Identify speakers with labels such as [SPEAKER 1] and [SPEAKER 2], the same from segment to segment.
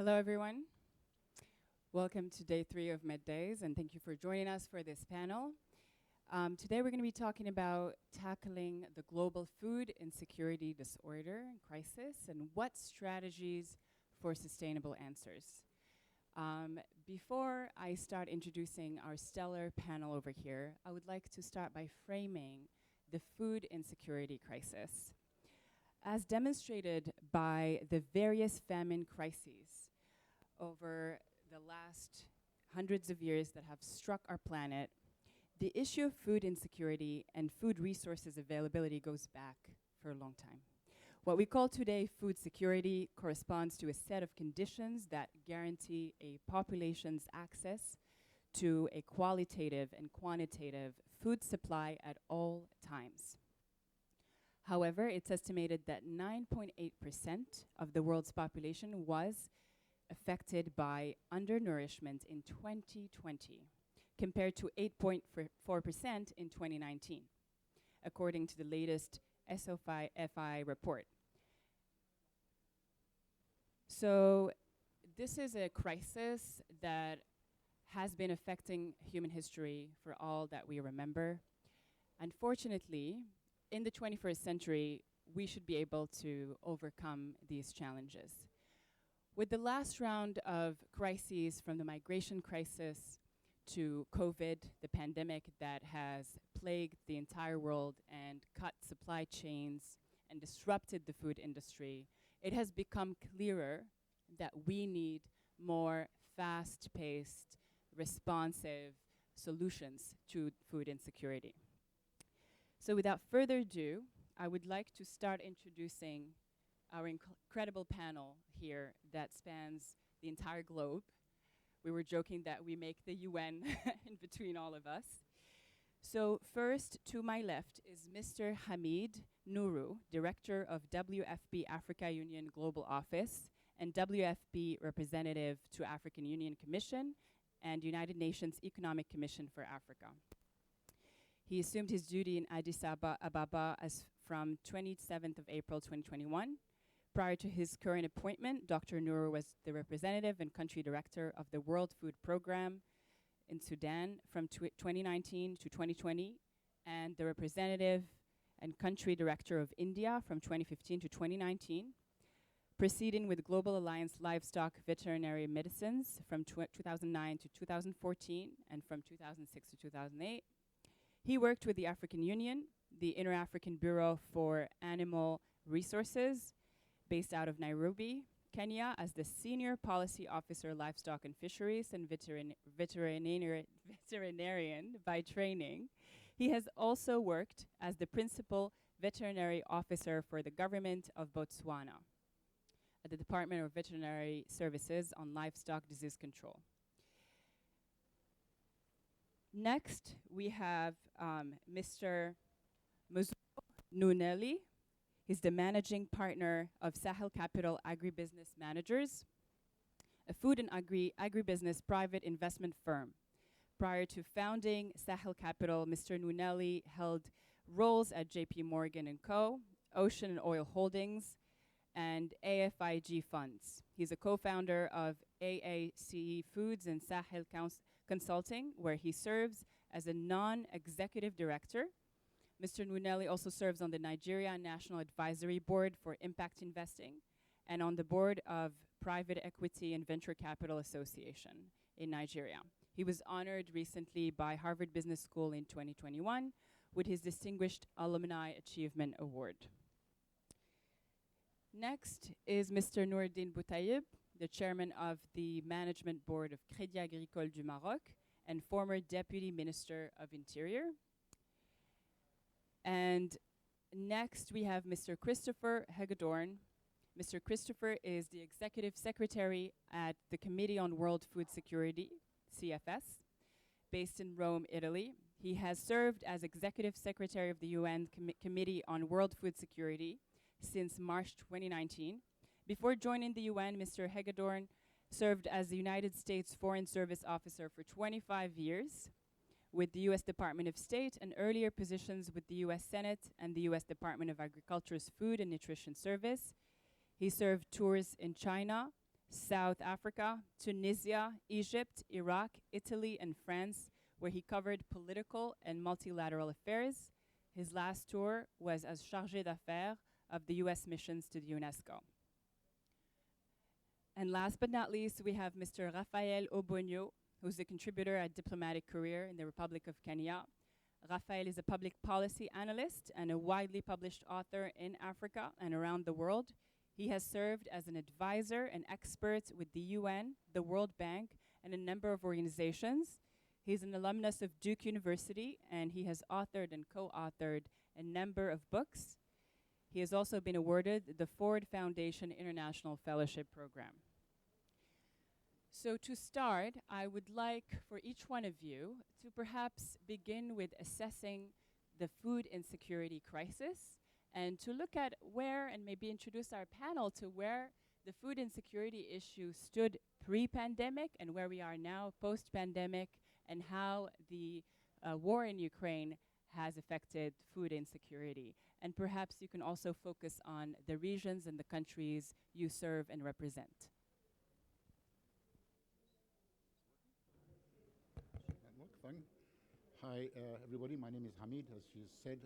[SPEAKER 1] Hello, everyone. Welcome to day 3 of MEDays, and thank you for joining us for this panel. Today, we're going to be talking about tackling the global food insecurity disorder and crisis and what strategies for sustainable answers. Before I start introducing our stellar panel over here, I would like to start by framing the food insecurity crisis. As demonstrated by the various famine crises over the last hundreds of years that have struck our planet, the issue of food insecurity and food resources availability goes back for a long time. What we call today food security corresponds to a set of conditions that guarantee a population's access to a qualitative and quantitative food supply at all times. However, it's estimated that 9.8% of the world's population was affected by undernourishment in 2020, compared to 8.4% in 2019, according to the latest SOFI report. So this is a crisis that has been affecting human history for all that we remember. Unfortunately, in the 21st century, we should be able to overcome these challenges. With the last round of crises, from the migration crisis to COVID, the pandemic that has plagued the entire world and cut supply chains and disrupted the food industry, it has become clearer that we need more fast-paced, responsive solutions to food insecurity. So without further ado, I would like to start introducing our incredible panel here that spans the entire globe. We were joking that we make the UN in between all of us. So first, to my left is Mr. Hamid Nourou, Director of WFP Africa Union Global Office and WFP Representative to African Union Commission and United Nations Economic Commission for Africa. He assumed his duty in Addis Ababa as from 27th of April 2021. Prior to his current appointment, Dr. Nourou was the representative and country director of the World Food Programme in Sudan from 2019 to 2020, and the representative and country director of India from 2015 to 2019, proceeding with Global Alliance Livestock Veterinary Medicines from 2009 to 2014, and from 2006 to 2008. He worked with the African Union, the Inter-African Bureau for Animal Resources, based out of Nairobi, Kenya, as the Senior Policy Officer, Livestock and Fisheries, and veterinarian by training. He has also worked as the Principal Veterinary Officer for the government of Botswana at the Department of Veterinary Services on Livestock Disease Control. Next, we have Mr. Nuneli. He's the managing partner of Sahel Capital Agribusiness Managers, a food and agribusiness private investment firm. Prior to founding Sahel Capital, Mr. Nuneli held roles at JP Morgan & Co., Ocean and Oil Holdings, and AFIG Funds. He's a co-founder of AACE Foods and Sahel Consulting, where he serves as a non-executive director. Mr. Nuneli also serves on the Nigeria National Advisory Board for Impact Investing and on the board of Private Equity and Venture Capital Association in Nigeria. He was honored recently by Harvard Business School in 2021 with his Distinguished Alumni Achievement Award. Next is Mr. Noureddin Boutayeb, the chairman of the Management Board of Crédit Agricole du Maroc and former Deputy Minister of Interior. And next we have Mr. Christopher Hagedorn. Mr. Christopher is the Executive Secretary at the Committee on World Food Security, CFS, based in Rome, Italy. He has served as Executive Secretary of the UN Committee on World Food Security since March 2019. Before joining the UN, Mr. Hagedorn served as the United States Foreign Service Officer for 25 years with the U.S. Department of State and earlier positions with the U.S. Senate and the U.S. Department of Agriculture's Food and Nutrition Service. He served tours in China, South Africa, Tunisia, Egypt, Iraq, Italy, and France, where he covered political and multilateral affairs. His last tour was as chargé d'affaires of the US missions to the UNESCO. And last but not least, we have Mr. Raphael Obonyo, who's a contributor at Diplomatic Career in the Republic of Kenya. Raphael is a public policy analyst and a widely published author in Africa and around the world. He has served as an advisor and expert with the UN, the World Bank, and a number of organizations. He's an alumnus of Duke University, and he has authored and co-authored a number of books. He has also been awarded the Ford Foundation International Fellowship Program. So to start, I would like for each one of you to perhaps begin with assessing the food insecurity crisis and to look at where, and maybe introduce our panel to where the food insecurity issue stood pre-pandemic and where we are now post-pandemic, and how the war in Ukraine has affected food insecurity. And perhaps you can also focus on the regions and the countries you serve and represent.
[SPEAKER 2] Fine. Hi, everybody. My name is Hamid, as she said.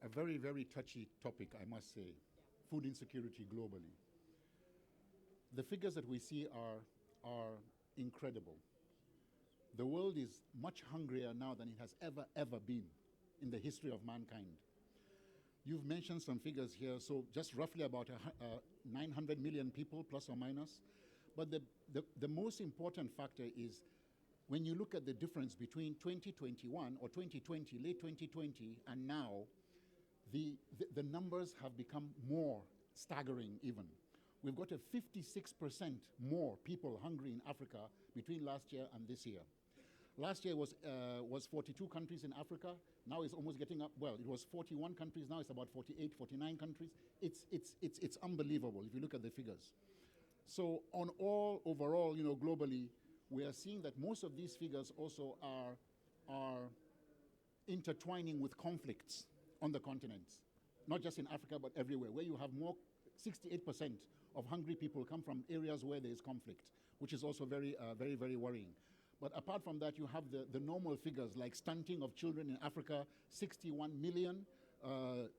[SPEAKER 2] A very, very touchy topic, I must say. Food insecurity globally. The figures that we see are incredible. The world is much hungrier now than it has ever been in the history of mankind. You've mentioned some figures here, so just roughly about 900 million people, plus or minus. But the most important factor is when you look at the difference between 2021 or 2020, late 2020, and now, the numbers have become more staggering even. We've got a 56% more people hungry in Africa between last year and this year. Last year was 42 countries in Africa. Now it's almost getting up. Well, it was 41 countries. Now it's about 48, 49 countries. It's unbelievable if you look at the figures. So on all overall, globally, we are seeing that most of these figures also are intertwining with conflicts on the continents, not just in Africa but everywhere, where you have more. 68% of hungry people come from areas where there is conflict, which is also very, very worrying. But apart from that, you have the normal figures like stunting of children in Africa, 61 million,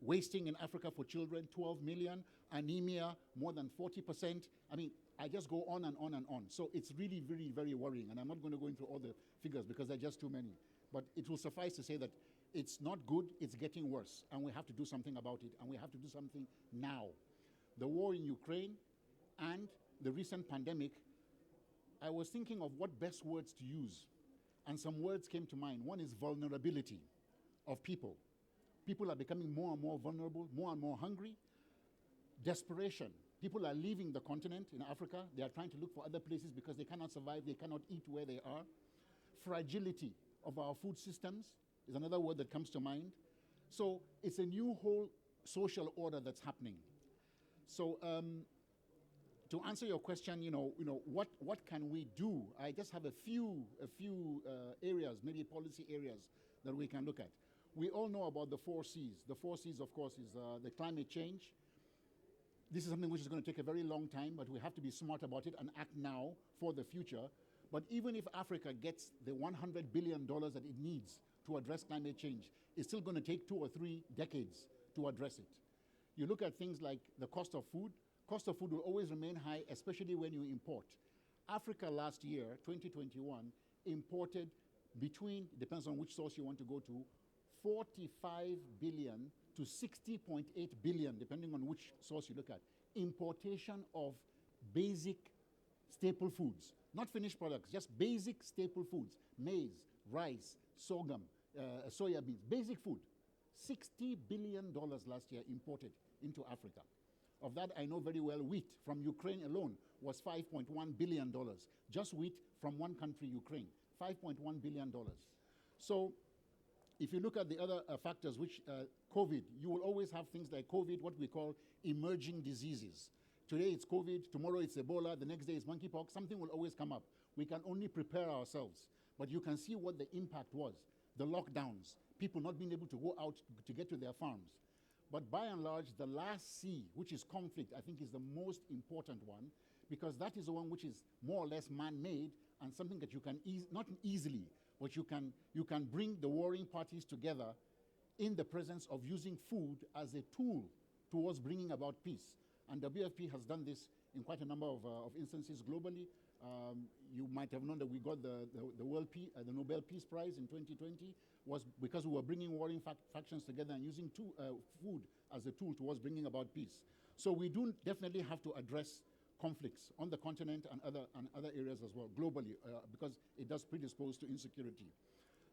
[SPEAKER 2] wasting in Africa for children, 12 million, anemia, more than 40%. I mean, I just go on and on and on. So it's really, really, very worrying. And I'm not going to go into all the figures because there are just too many. But it will suffice to say that it's not good, it's getting worse. And we have to do something about it. And we have to do something now. The war in Ukraine and the recent pandemic, I was thinking of what best words to use. And some words came to mind. One is vulnerability of people. People are becoming more and more vulnerable, more and more hungry. Desperation. People are leaving the continent in Africa. They are trying to look for other places because they cannot survive, they cannot eat where they are. Fragility of our food systems is another word that comes to mind. So it's a new whole social order that's happening. So to answer your question, what can we do? I just have a few areas, maybe policy areas that we can look at. We all know about the 4 C's. The 4 C's, of course, is the climate change. This is something which is going to take a very long time, but we have to be smart about it and act now for the future. But even if Africa gets the $100 billion that it needs to address climate change, it's still going to take 2 or 3 decades to address it. You look at things like the cost of food. Cost of food will always remain high, especially when you import. Africa last year, 2021, imported between, depends on which source you want to go to, 45 billion to 60.8 billion, depending on which source you look at. Importation of basic staple foods, not finished products, just basic staple foods, maize, rice, sorghum, soya beans, basic food. $60 billion last year imported into Africa. Of that, I know very well wheat from Ukraine alone was $5.1 billion. Just wheat from one country, Ukraine, $5.1 billion. So if you look at the other factors, which COVID, you will always have things like COVID, what we call emerging diseases. Today it's COVID, tomorrow it's Ebola, the next day it's monkeypox. Something will always come up. We can only prepare ourselves. But you can see what the impact was. The lockdowns, people not being able to go out to get to their farms. But by and large, the last C, which is conflict, I think is the most important one, because that is the one which is more or less man-made and something that you can not easily, but you can bring the warring parties together in the presence of using food as a tool towards bringing about peace. And WFP has done this in quite a number of instances globally. You might have known that we got the Nobel Peace Prize in 2020 was because we were bringing warring factions together and using food as a tool towards bringing about peace. So we do definitely have to address conflicts on the continent and other areas as well, globally, because it does predispose to insecurity.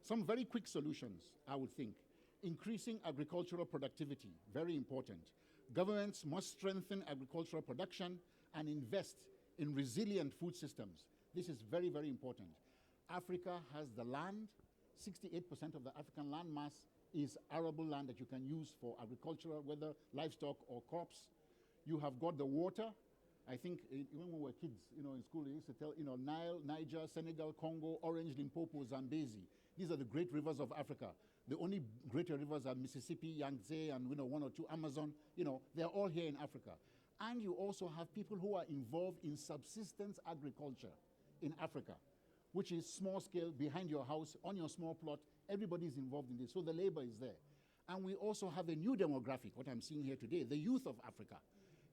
[SPEAKER 2] Some very quick solutions, I would think. Increasing agricultural productivity, very important. Governments must strengthen agricultural production and invest in resilient food systems. This is very, very important. Africa has the land. 68% of the African land mass is arable land that you can use for agricultural, whether livestock or crops. You have got the water. I think when we were kids, in school, they used to tell, Nile, Niger, Senegal, Congo, Orange, Limpopo, Zambezi. These are the great rivers of Africa. The only greater rivers are Mississippi, Yangtze, and one or two Amazon. They're all here in Africa. And you also have people who are involved in subsistence agriculture in Africa, which is small scale, behind your house, on your small plot. Everybody's involved in this, so the labor is there. And we also have a new demographic, what I'm seeing here today, the youth of Africa.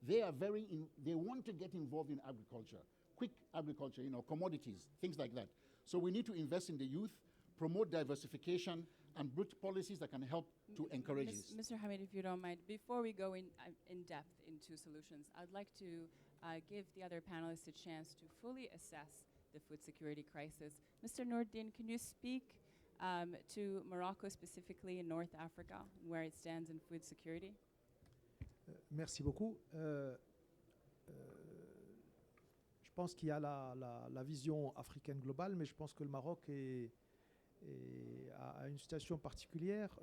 [SPEAKER 2] They are they want to get involved in agriculture, quick agriculture, commodities, things like that. So we need to invest in the youth, promote diversification, and build policies that can help to encourage this.
[SPEAKER 1] Mr. Hamid, if you don't mind, before we go in depth into solutions, I'd like to give the other panelists a chance to fully assess the food security crisis. Mr. Noordin, can you speak to Morocco specifically in North Africa, where it stands in food security?
[SPEAKER 3] Merci beaucoup. Je pense qu'il y a la vision africaine globale, mais je pense que le Maroc a une situation particulière.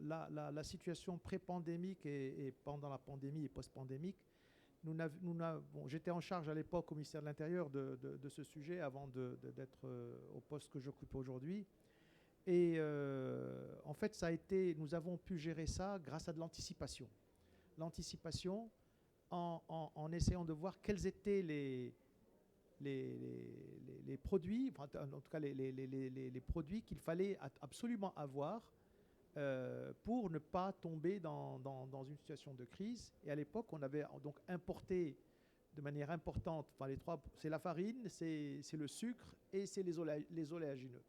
[SPEAKER 3] La situation pré-pandémique et pendant la pandémie et post-pandémique, j'étais en charge à l'époque au ministère de l'Intérieur de ce sujet avant d'être au poste que j'occupe aujourd'hui. Et en fait, nous avons pu gérer ça grâce à de l'anticipation. L'anticipation en essayant de voir quels étaient les produits, en tout cas les produits qu'il fallait absolument avoir pour ne pas tomber dans une situation de crise. Et à l'époque, on avait donc importé de manière importante, les trois, c'est la farine, c'est le sucre et c'est les oléagineux.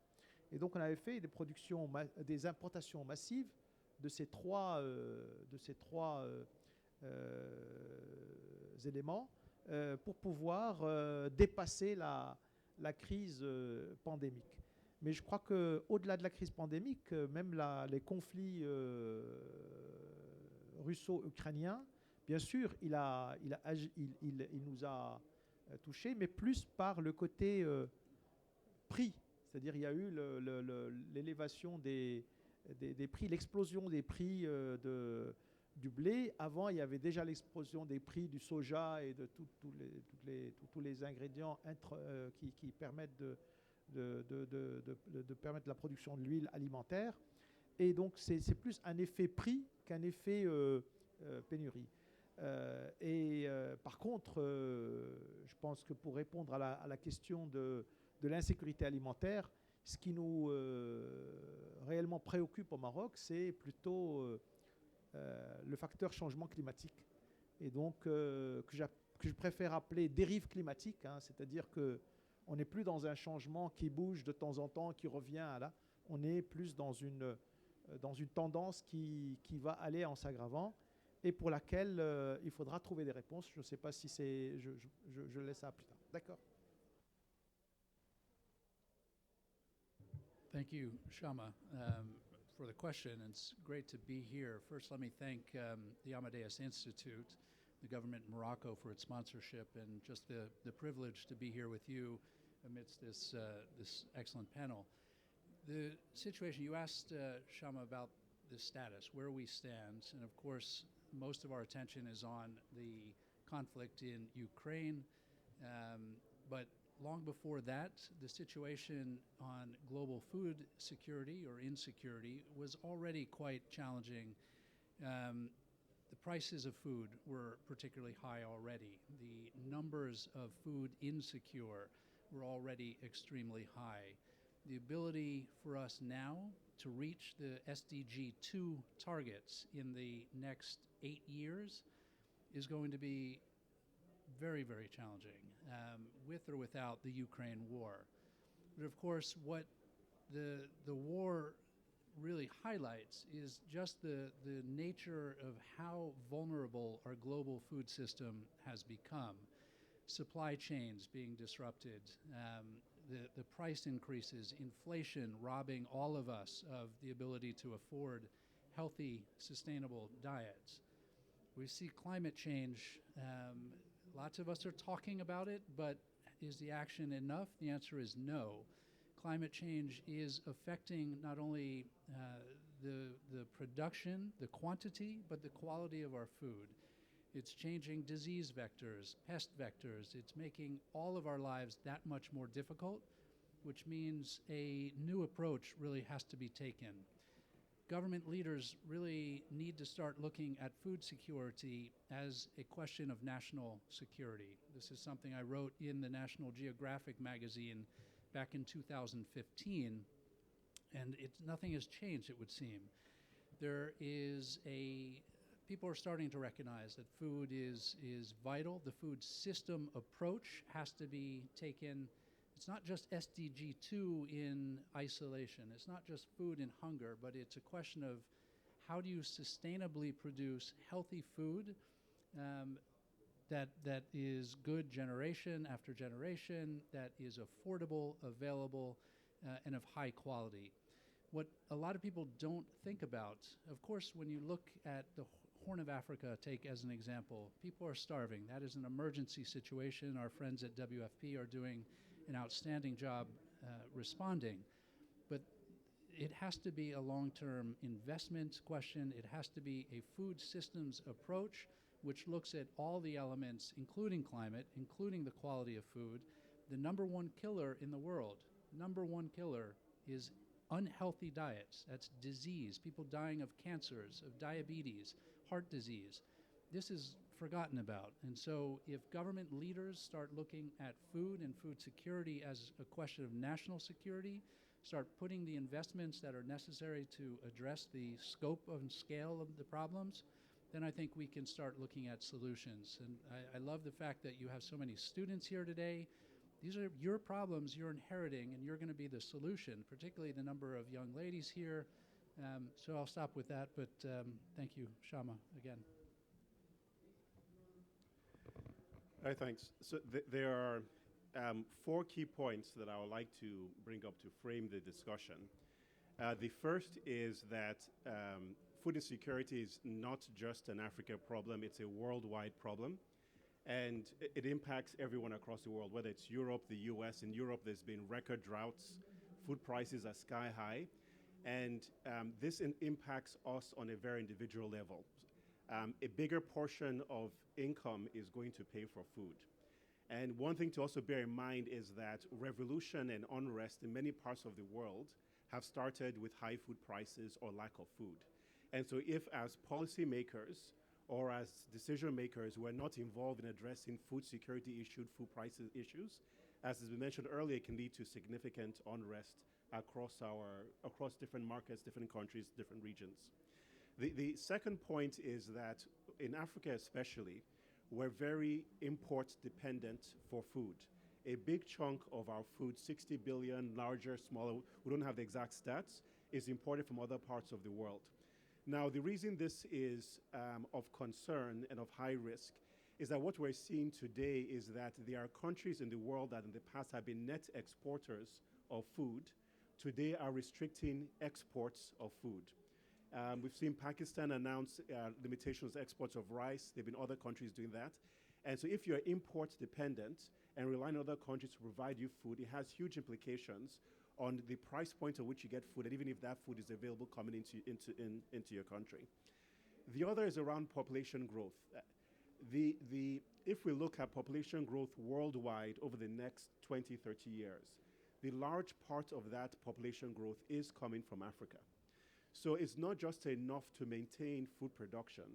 [SPEAKER 3] Et donc on avait fait des importations massives de ces trois éléments pour pouvoir dépasser la crise pandémique. Mais je crois qu'au-delà de la crise pandémique, même les conflits russo-ukrainiens, bien sûr, il nous a touchés, mais plus par le côté prix. C'est-à-dire il y a eu l'élévation des prix, l'explosion des prix du blé. Avant, il y avait déjà l'explosion des prix du soja et de tous les ingrédients qui permettent de permettre la production de l'huile alimentaire. Et donc, c'est plus un effet prix qu'un effet pénurie. Par contre, je pense que pour répondre à la question de l'insécurité alimentaire, ce qui nous réellement préoccupe au Maroc, c'est plutôt le facteur changement climatique. Et donc, que je préfère appeler dérive climatique, c'est-à-dire qu'on n'est plus dans un changement qui bouge de temps en temps, qui revient à là. On est plus dans une tendance qui va aller en s'aggravant et pour laquelle il faudra trouver des réponses. Je ne sais pas si c'est... Je laisse ça plus tard. D'accord.
[SPEAKER 4] Thank you, Shama, for the question. It's great to be here. First, let me thank the Amadeus Institute, the government in Morocco, for its sponsorship and just the privilege to be here with you amidst this excellent panel. The situation, you asked, Shama, about the status, where we stand, and of course, most of our attention is on the conflict in Ukraine, but long before that, the situation on global food security or insecurity was already quite challenging The prices of food were particularly high already. The numbers of food insecure were already extremely high. The ability for us now to reach the SDG 2 targets in the next 8 years is going to be very, very challenging, with or without the Ukraine war. But of course, what the war really highlights is just the nature of how vulnerable our global food system has become. Supply chains being disrupted, the price increases, inflation robbing all of us of the ability to afford healthy, sustainable diets. We see climate change. Lots of us are talking about it, but is the action enough? The answer is no. Climate change is affecting not only the production, the quantity, but the quality of our food. It's changing disease vectors, pest vectors. It's making all of our lives that much more difficult, which means a new approach really has to be taken. Government leaders really need to start looking at food security as a question of national security. This is something I wrote in the National Geographic magazine back in 2015, and nothing has changed, it would seem. People are starting to recognize that food is vital. The food system approach has to be taken. It's not just SDG 2 in isolation. It's not just food and hunger, but it's a question of how do you sustainably produce healthy food that is good generation after generation, that is affordable, available, and of high quality. What a lot of people don't think about, of course, when you look at the Horn of Africa, take as an example, people are starving. That is an emergency situation. Our friends at WFP are doing an outstanding job responding. But it has to be a long-term investment question. It has to be a food systems approach which looks at all the elements, including climate, including the quality of food. The number one killer in the world, number one killer is unhealthy diets. That's disease, people dying of cancers, of diabetes, heart disease. This is forgotten about. And so if government leaders start looking at food and food security as a question of national security, start putting the investments that are necessary to address the scope and scale of the problems, then I think we can start looking at solutions. And I love the fact that you have so many students here today. These are your problems you're inheriting, and you're going to be the solution, particularly the number of young ladies here. So I'll stop with that, but thank you, Shama, again.
[SPEAKER 5] Hi, thanks. So there are 4 key points that I would like to bring up to frame the discussion. The first is that food insecurity is not just an Africa problem, it's a worldwide problem. And it impacts everyone across the world, whether it's Europe, the US. In Europe, there's been record droughts, food prices are sky high, and this impacts us on a very individual level. A bigger portion of income is going to pay for food. And one thing to also bear in mind is that revolution and unrest in many parts of the world have started with high food prices or lack of food. And so if as policymakers or as decision makers we're not involved in addressing food security issues, food prices issues, as has been mentioned earlier, it can lead to significant unrest across different markets, different countries, different regions. The second point is that in Africa especially, we're very import dependent for food. A big chunk of our food, 60 billion, larger, smaller, we don't have the exact stats, is imported from other parts of the world. Now, the reason this is of concern and of high risk is that what we're seeing today is that there are countries in the world that in the past have been net exporters of food, today are restricting exports of food. We've seen Pakistan announce limitations on exports of rice. There have been other countries doing that. And so if you're import dependent and relying on other countries to provide you food, it has huge implications on the price point at which you get food, and even if that food is available coming into your country. The other is around population growth. If we look at population growth worldwide over the next 20, 30 years, the large part of that population growth is coming from Africa. So it's not just enough to maintain food production.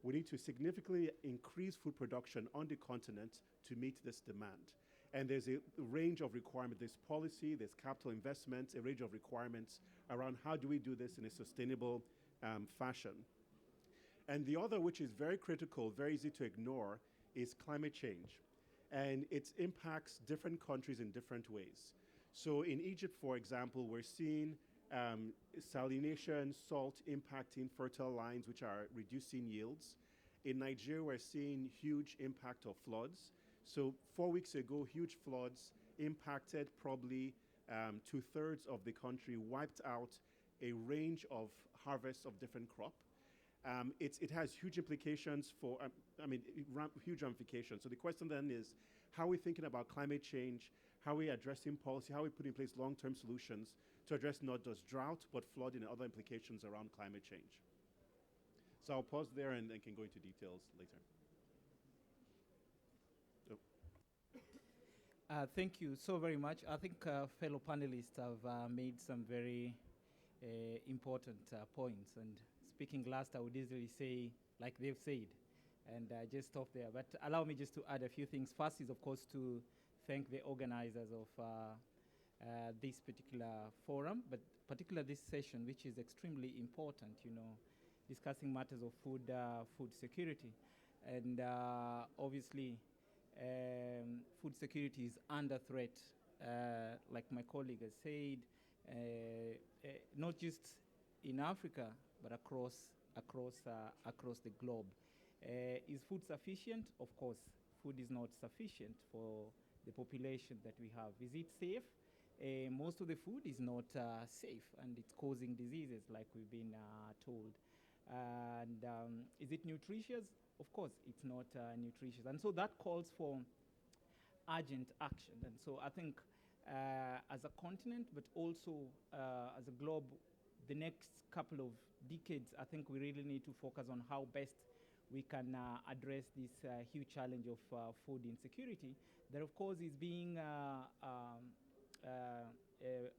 [SPEAKER 5] We need to significantly increase food production on the continent to meet this demand. And there's a range of requirements. There's policy, there's capital investments, a range of requirements around how do we do this in a sustainable fashion. And the other, which is very critical, very easy to ignore, is climate change. And it impacts different countries in different ways. So in Egypt, for example, we're seeing salination, salt impacting fertile lands, which are reducing yields. In Nigeria, we're seeing huge impact of floods. So 4 weeks ago, huge floods impacted probably 2/3 of the country, wiped out a range of harvests of different crop. It has huge implications for, huge ramifications. So the question then is, how are we thinking about climate change? How are we addressing policy? How are we putting in place long-term solutions to address not just drought, but flooding and other implications around climate change? So I'll pause there and can go into details later.
[SPEAKER 6] Thank you so very much. I think fellow panelists have made some very important points. And speaking last, I would easily say, like they've said, and just stop there. But allow me just to add a few things. First is, of course, to thank the organizers of this particular forum, but particularly this session, which is extremely important, discussing matters of food security. And obviously, food security is under threat, like my colleague has said, not just in Africa, but across the globe. Is food sufficient? Of course, food is not sufficient for the population that we have. Is it safe? Most of the food is not safe, and it's causing diseases, like we've been told. And is it nutritious? Of course, it's not nutritious. And so that calls for urgent action. And so I think as a continent, but also as a globe, the next couple of decades, I think we really need to focus on how best we can address this huge challenge of food insecurity that, of course, is being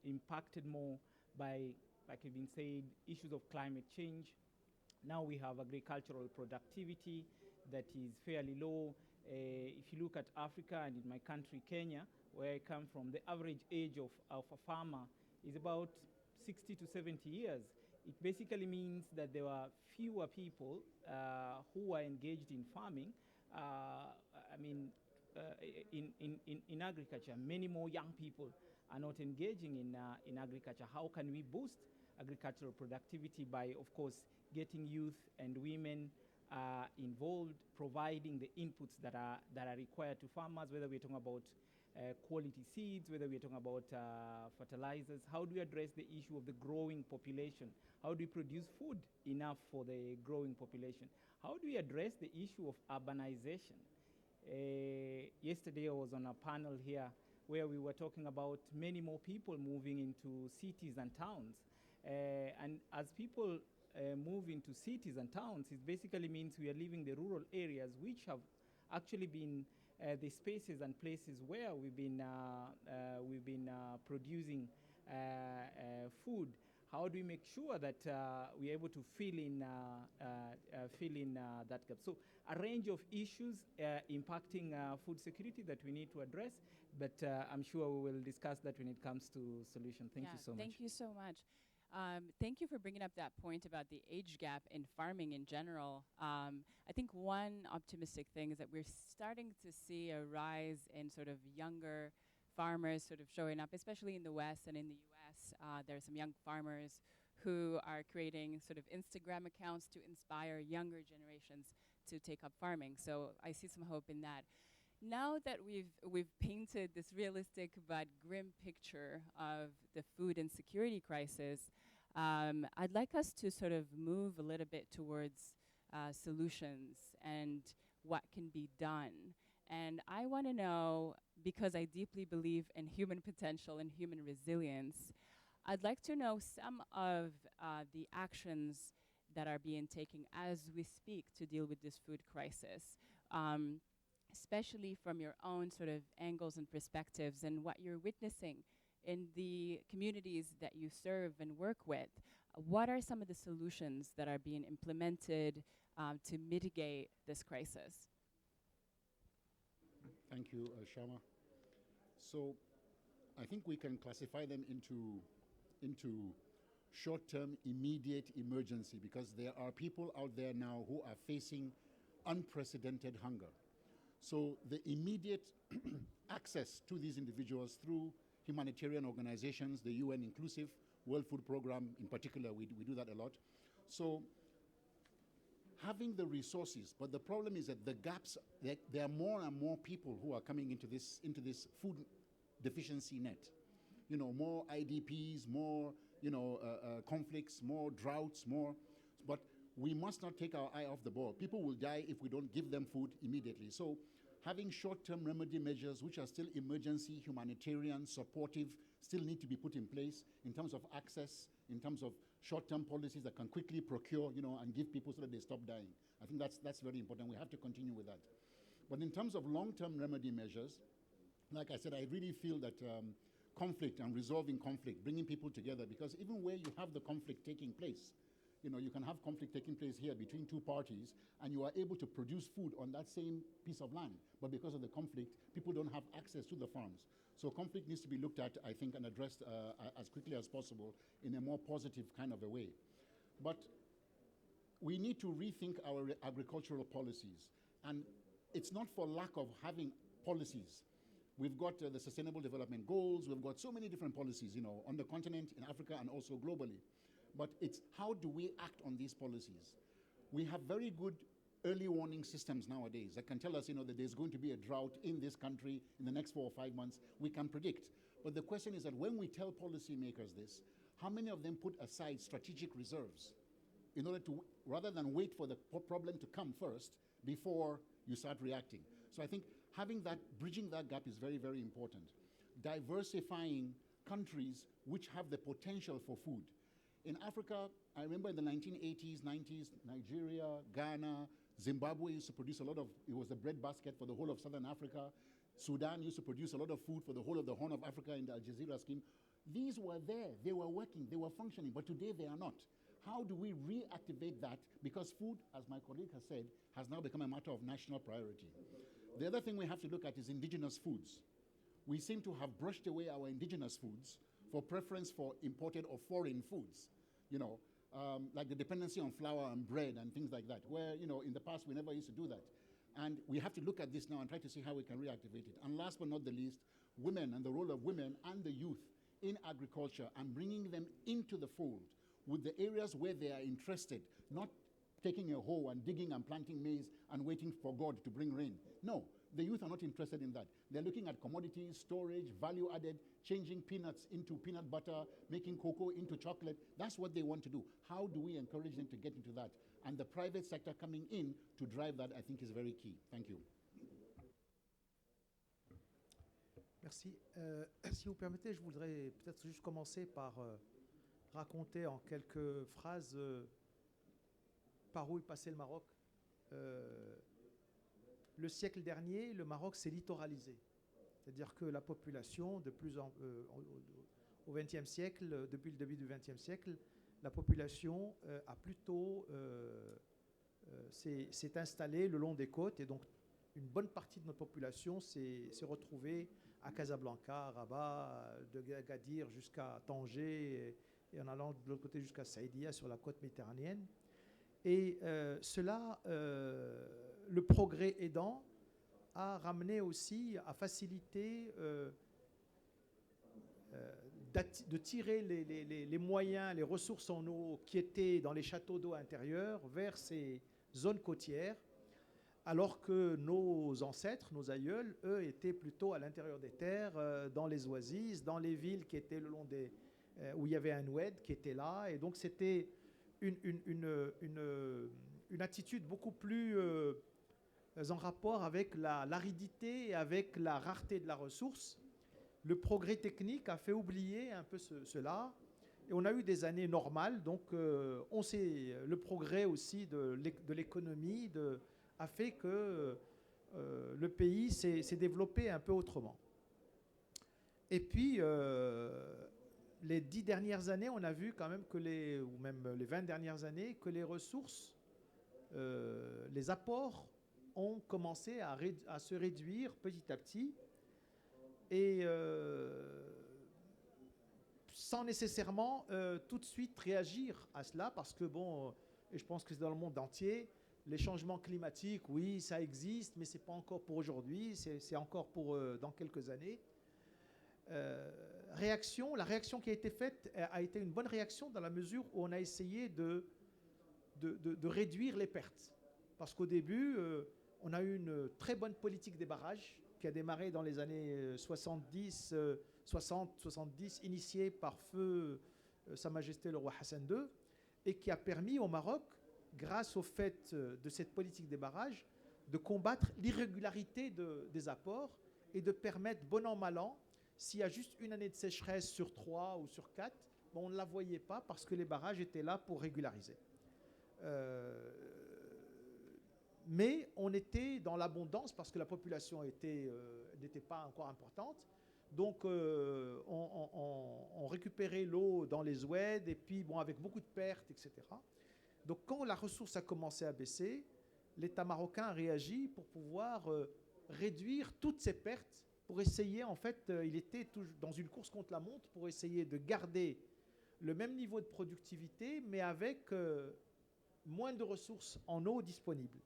[SPEAKER 6] impacted more by, like you've been saying, issues of climate change. Now we have agricultural productivity that is fairly low. If you look at Africa and in my country, Kenya, where I come from, the average age of a farmer is about 60 to 70 years. It basically means that there are fewer people who are engaged in farming. In agriculture, many more young people are not engaging in agriculture. How can we boost agricultural productivity? By, of course, getting youth and women involved, providing the inputs that are required to farmers, whether we're talking about quality seeds, whether we're talking about fertilizers. How do we address the issue of the growing population? How do we produce food enough for the growing population? How do we address the issue of urbanization? Yesterday I was on a panel here where we were talking about many more people moving into cities and towns. And as people move into cities and towns, it basically means we are leaving the rural areas, which have actually been the spaces and places where we've been producing food. How do we make sure that we're able to fill in that gap? So a range of issues impacting food security that we need to address, but I'm sure we will discuss that when it comes to solution. Thank you so much.
[SPEAKER 1] Thank you so much. Thank you for bringing up that point about the age gap in farming in general. I think one optimistic thing is that we're starting to see a rise in sort of younger farmers sort of showing up, especially in the West and in the US. There are some young farmers who are creating sort of Instagram accounts to inspire younger generations to take up farming. So I see some hope in that. Now that we've painted this realistic but grim picture of the food insecurity crisis, I'd like us to sort of move a little bit towards solutions and what can be done. And I want to know, because I deeply believe in human potential and human resilience, I'd like to know some of the actions that are being taken as we speak to deal with this food crisis. Especially from your own sort of angles and perspectives and what you're witnessing in the communities that you serve and work with. What are some of the solutions that are being implemented to mitigate this crisis?
[SPEAKER 2] Thank you, Shama. So I think we can classify them into short-term immediate emergency, because there are people out there now who are facing unprecedented hunger. So the immediate access to these individuals through humanitarian organizations, the UN inclusive, World Food Program in particular, we do that a lot. So having the resources, but the problem is that the gaps, there are more and more people who are coming into this food deficiency net. You know, more IDPs, more, conflicts, more droughts, more. But we must not take our eye off the ball. People will die if we don't give them food immediately. So having short-term remedy measures, which are still emergency, humanitarian, supportive, still need to be put in place in terms of access, in terms of short-term policies that can quickly procure, and give people so that they stop dying. I think that's very important. We have to continue with that. But in terms of long-term remedy measures, like I said, I really feel that conflict and resolving conflict, bringing people together, because even where you have the conflict taking place, you can have conflict taking place here between two parties, and you are able to produce food on that same piece of land. But because of the conflict, people don't have access to the farms. So conflict needs to be looked at, I think, and addressed as quickly as possible in a more positive kind of a way. But we need to rethink our agricultural policies. And it's not for lack of having policies. We've got the Sustainable Development Goals. We've got so many different policies, on the continent, in Africa, and also globally. But it's how do we act on these policies? We have very good early warning systems nowadays that can tell us, that there's going to be a drought in this country in the next 4 or 5 months. We can predict. But the question is that when we tell policymakers this, how many of them put aside strategic reserves in order to, rather than wait for the problem to come first before you start reacting? So I think having that, bridging that gap is very, very important. Diversifying countries which have the potential for food. In Africa, I remember in the 1980s, 90s, Nigeria, Ghana, Zimbabwe used to produce a lot of, it was the bread basket for the whole of Southern Africa. Sudan used to produce a lot of food for the whole of the Horn of Africa in the Al Jazeera scheme. These were there, they were working, they were functioning, but today they are not. How do we reactivate that? Because food, as my colleague has said, has now become a matter of national priority. The other thing we have to look at is indigenous foods. We seem to have brushed away our indigenous foods for preference for imported or foreign foods, like the dependency on flour and bread and things like that, where, in the past we never used to do that. And we have to look at this now and try to see how we can reactivate it. And last but not the least, women and the role of women and the youth in agriculture and bringing them into the fold with the areas where they are interested, not taking a hoe and digging and planting maize and waiting for God to bring rain. No, the youth are not interested in that. They're looking at commodities, storage, value added, changing peanuts into peanut butter, making cocoa into chocolate. That's what they want to do. How do we encourage them to get into that? And the private sector coming in to drive that, I think, is very key. Thank you.
[SPEAKER 3] Merci. Si vous permettez, je voudrais peut-être juste commencer par raconter en quelques phrases par où est passé le Maroc. Le siècle dernier, le Maroc s'est littoralisé. C'est-à-dire que la population, au XXe siècle, depuis le début du XXe siècle, la population a plutôt s'est installée le long des côtes, et donc une bonne partie de notre population s'est retrouvée à Casablanca, à Rabat, de Agadir jusqu'à Tanger, et en allant de l'autre côté jusqu'à Saïdia sur la côte méditerranéenne. Et cela, le progrès aidant, a ramené aussi, a facilité de tirer les moyens, les ressources en eau qui étaient dans les châteaux d'eau intérieurs vers ces zones côtières, alors que nos ancêtres, nos aïeuls, eux, étaient plutôt à l'intérieur des terres, dans les oasis, dans les villes qui étaient le long des... où il y avait un oued qui était là, et donc c'était une attitude beaucoup plus en rapport avec l'aridité et avec la rareté de la ressource. Le progrès technique a fait oublier un peu cela, et on a eu des années normales, donc le progrès aussi de l'économie a fait que le pays s'est développé un peu autrement. Et puis, les 10 dernières années, on a vu quand même que ou même les 20 dernières années, que les ressources, les apports ont commencé à se réduire petit à petit et sans nécessairement tout de suite réagir à cela parce que bon, et je pense que c'est dans le monde entier, les changements climatiques, oui, ça existe, mais ce n'est pas encore pour aujourd'hui, c'est encore pour dans quelques années. La réaction qui a été faite a été une bonne réaction dans la mesure où on a essayé de réduire les pertes. Parce qu'au début, on a eu une très bonne politique des barrages qui a démarré dans les années 70, initiée par feu Sa Majesté le roi Hassan II, et qui a permis au Maroc, grâce au fait de cette politique des barrages, de combattre l'irrégularité des apports et de permettre, bon an, mal an, s'il y a juste une année de sécheresse sur 3 ou sur 4, bon, on ne la voyait pas parce que les barrages étaient là pour régulariser. Mais on était dans l'abondance parce que la population n'était pas encore importante. Donc, on récupérait l'eau dans les oueds et puis, bon, avec beaucoup de pertes, etc. Donc, quand la ressource a commencé à baisser, l'État marocain a réagi pour pouvoir réduire toutes ces pertes, pour essayer, en fait, il était dans une course contre la montre pour essayer de garder le même niveau de productivité, mais avec moins de ressources en eau disponibles.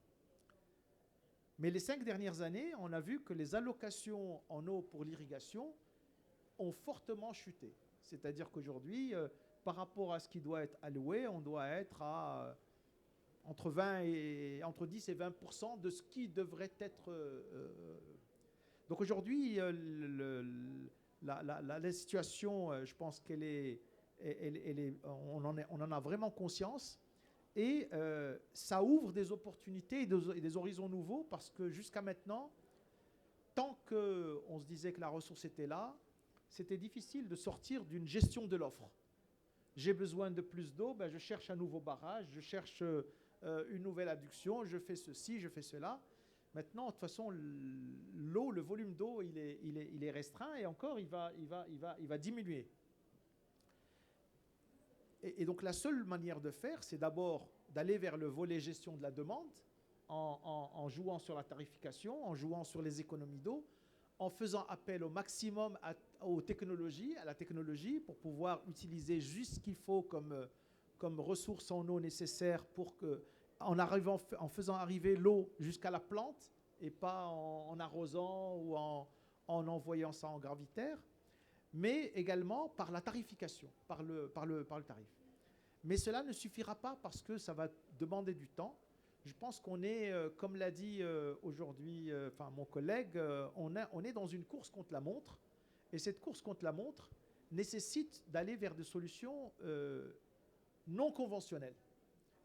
[SPEAKER 3] Mais les 5 dernières années, on a vu que les allocations en eau pour l'irrigation ont fortement chuté. C'est-à-dire qu'aujourd'hui, par rapport à ce qui doit être alloué, on doit être à entre 10 et 20% de ce qui devrait être... Donc aujourd'hui, la situation, je pense qu'elle est, on en a vraiment conscience. Et ça ouvre des opportunités et des horizons nouveaux parce que jusqu'à maintenant, tant qu'on se disait que la ressource était là, c'était difficile de sortir d'une gestion de l'offre. J'ai besoin de plus d'eau, ben je cherche un nouveau barrage, je cherche une nouvelle adduction, je fais ceci, je fais cela. Maintenant, de toute façon, l'eau, le volume d'eau, il est restreint et encore, il va diminuer. Et donc la seule manière de faire, c'est d'abord d'aller vers le volet gestion de la demande, en jouant sur la tarification, en jouant sur les économies d'eau, en faisant appel au maximum à la technologie, pour pouvoir utiliser juste ce qu'il faut comme ressources en eau nécessaires pour que, en faisant arriver l'eau jusqu'à la plante et pas en arrosant ou en envoyant ça en gravitaire, mais également par la tarification, par le tarif. Mais cela ne suffira pas parce que ça va demander du temps. Je pense qu'on est, comme l'a dit aujourd'hui mon collègue, on est dans une course contre la montre. Et cette course contre la montre nécessite d'aller vers des solutions non conventionnelles.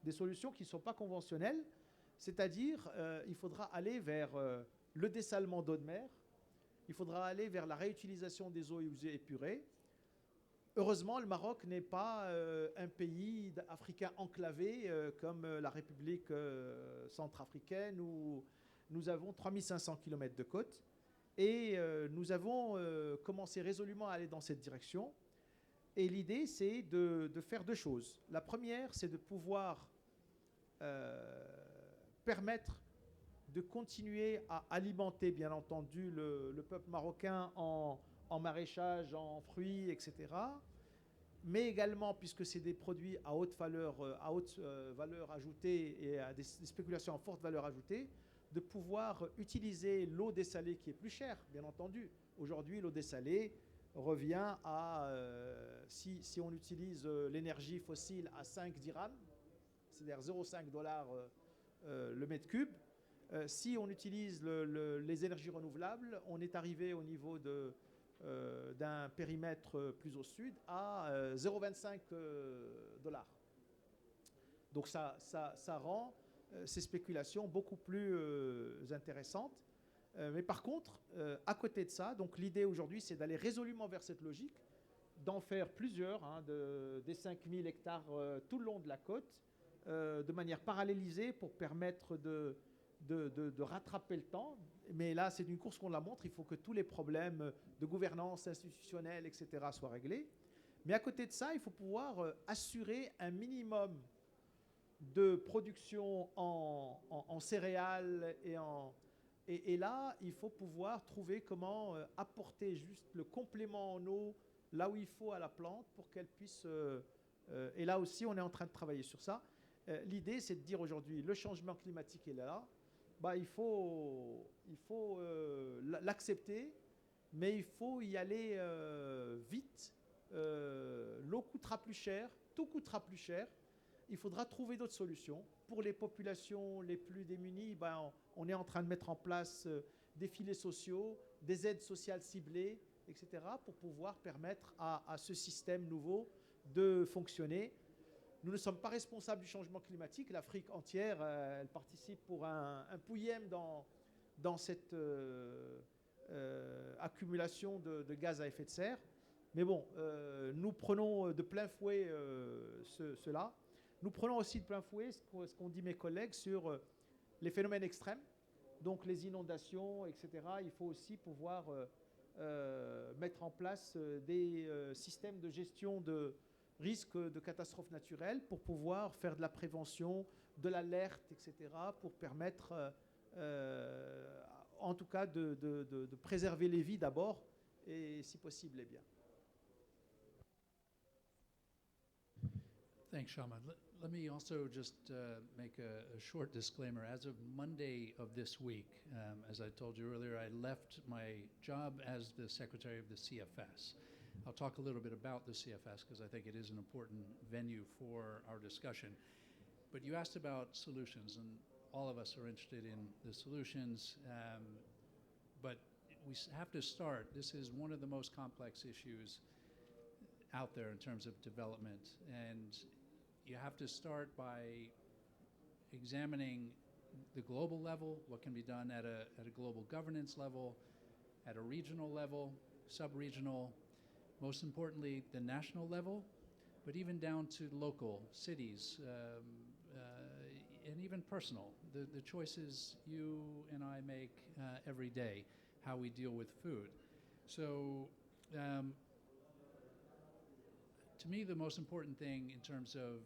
[SPEAKER 3] Des solutions qui ne sont pas conventionnelles, c'est-à-dire il faudra aller vers le dessalement d'eau de mer, il faudra aller vers la réutilisation des eaux usées épurées. Heureusement, le Maroc n'est pas un pays africain enclavé comme la République centrafricaine où nous avons 3500 km de côte et nous avons commencé résolument à aller dans cette direction. Et l'idée, c'est de faire 2 choses. La première, c'est de pouvoir permettre de continuer à alimenter, bien entendu, le peuple marocain en maraîchage, en fruits, etc. Mais également, puisque c'est des produits à haute valeur ajoutée et à des spéculations à forte valeur ajoutée, de pouvoir utiliser l'eau dessalée qui est plus chère, bien entendu. Aujourd'hui, l'eau dessalée revient à, si on utilise l'énergie fossile à 5 dirhams, c'est-à-dire 0,5 $ le mètre cube, si on utilise les énergies renouvelables, on est arrivé au niveau d'un périmètre plus au sud à 0,25 $. Donc ça rend ces spéculations beaucoup plus intéressantes. Mais par contre, à côté de ça, donc l'idée aujourd'hui, c'est d'aller résolument vers cette logique, d'en faire plusieurs, des 5000 hectares tout le long de la côte, de manière parallélisée pour permettre de rattraper le temps. Mais là, c'est une course qu'on la montre. Il faut que tous les problèmes de gouvernance institutionnelle, etc., soient réglés. Mais à côté de ça, il faut pouvoir assurer un minimum de production en céréales et là, il faut pouvoir trouver comment apporter juste le complément en eau là où il faut à la plante pour qu'elle puisse... et là aussi, on est en train de travailler sur ça. L'idée, c'est de dire aujourd'hui, le changement climatique est là. Bah, il faut l'accepter, mais il faut y aller vite. L'eau coûtera plus cher, tout coûtera plus cher. Il faudra trouver d'autres solutions. Pour les populations les plus démunies, ben, on est en train de mettre en place des filets sociaux, des aides sociales ciblées, etc., pour pouvoir permettre à ce système nouveau de fonctionner. Nous ne sommes pas responsables du changement climatique. L'Afrique entière, elle participe pour un pouillème dans cette accumulation de gaz à effet de serre. Mais bon, nous prenons de plein fouet cela. Nous prenons aussi de plein fouet ce qu'ont dit mes collègues sur les phénomènes extrêmes, donc les inondations, etc. Il faut aussi pouvoir mettre en place des systèmes de gestion de risques de catastrophes naturelles pour pouvoir faire de la prévention, de l'alerte, etc., pour permettre en tout cas de préserver les vies d'abord et si possible les biens.
[SPEAKER 4] Thanks, Shaman. Let me also just make a short disclaimer. As of Monday of this week, as I told you earlier, I left my job as the secretary of the CFS. I'll talk a little bit about the CFS because I think it is an important venue for our discussion. But you asked about solutions, and all of us are interested in the solutions. But we have to start. This is one of the most complex issues out there in terms of development. And you have to start by examining the global level, what can be done at a global governance level, at a regional level, sub-regional, most importantly, the national level, but even down to local cities, and even personal, the choices you and I make every day, how we deal with food. So to me, the most important thing in terms of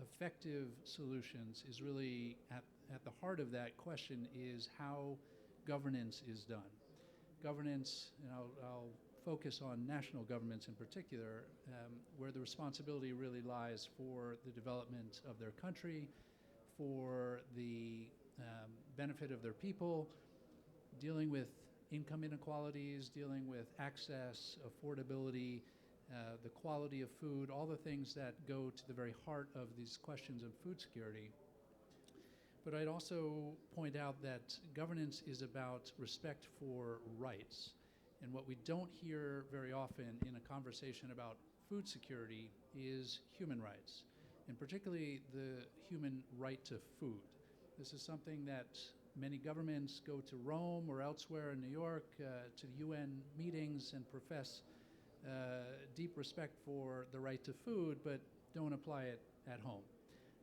[SPEAKER 4] effective solutions is really at the heart of that question is how governance is done. Governance, and I'll focus on national governments in particular, where the responsibility really lies for the development of their country, for the benefit of their people, dealing with income inequalities, dealing with access, affordability, the quality of food, all the things that go to the very heart of these questions of food security. But I'd also point out that governance is about respect for rights. And what we don't hear very often in a conversation about food security is human rights, and particularly the human right to food. This is something that many governments go to Rome or elsewhere in New York to UN meetings and profess deep respect for the right to food, but don't apply it at home.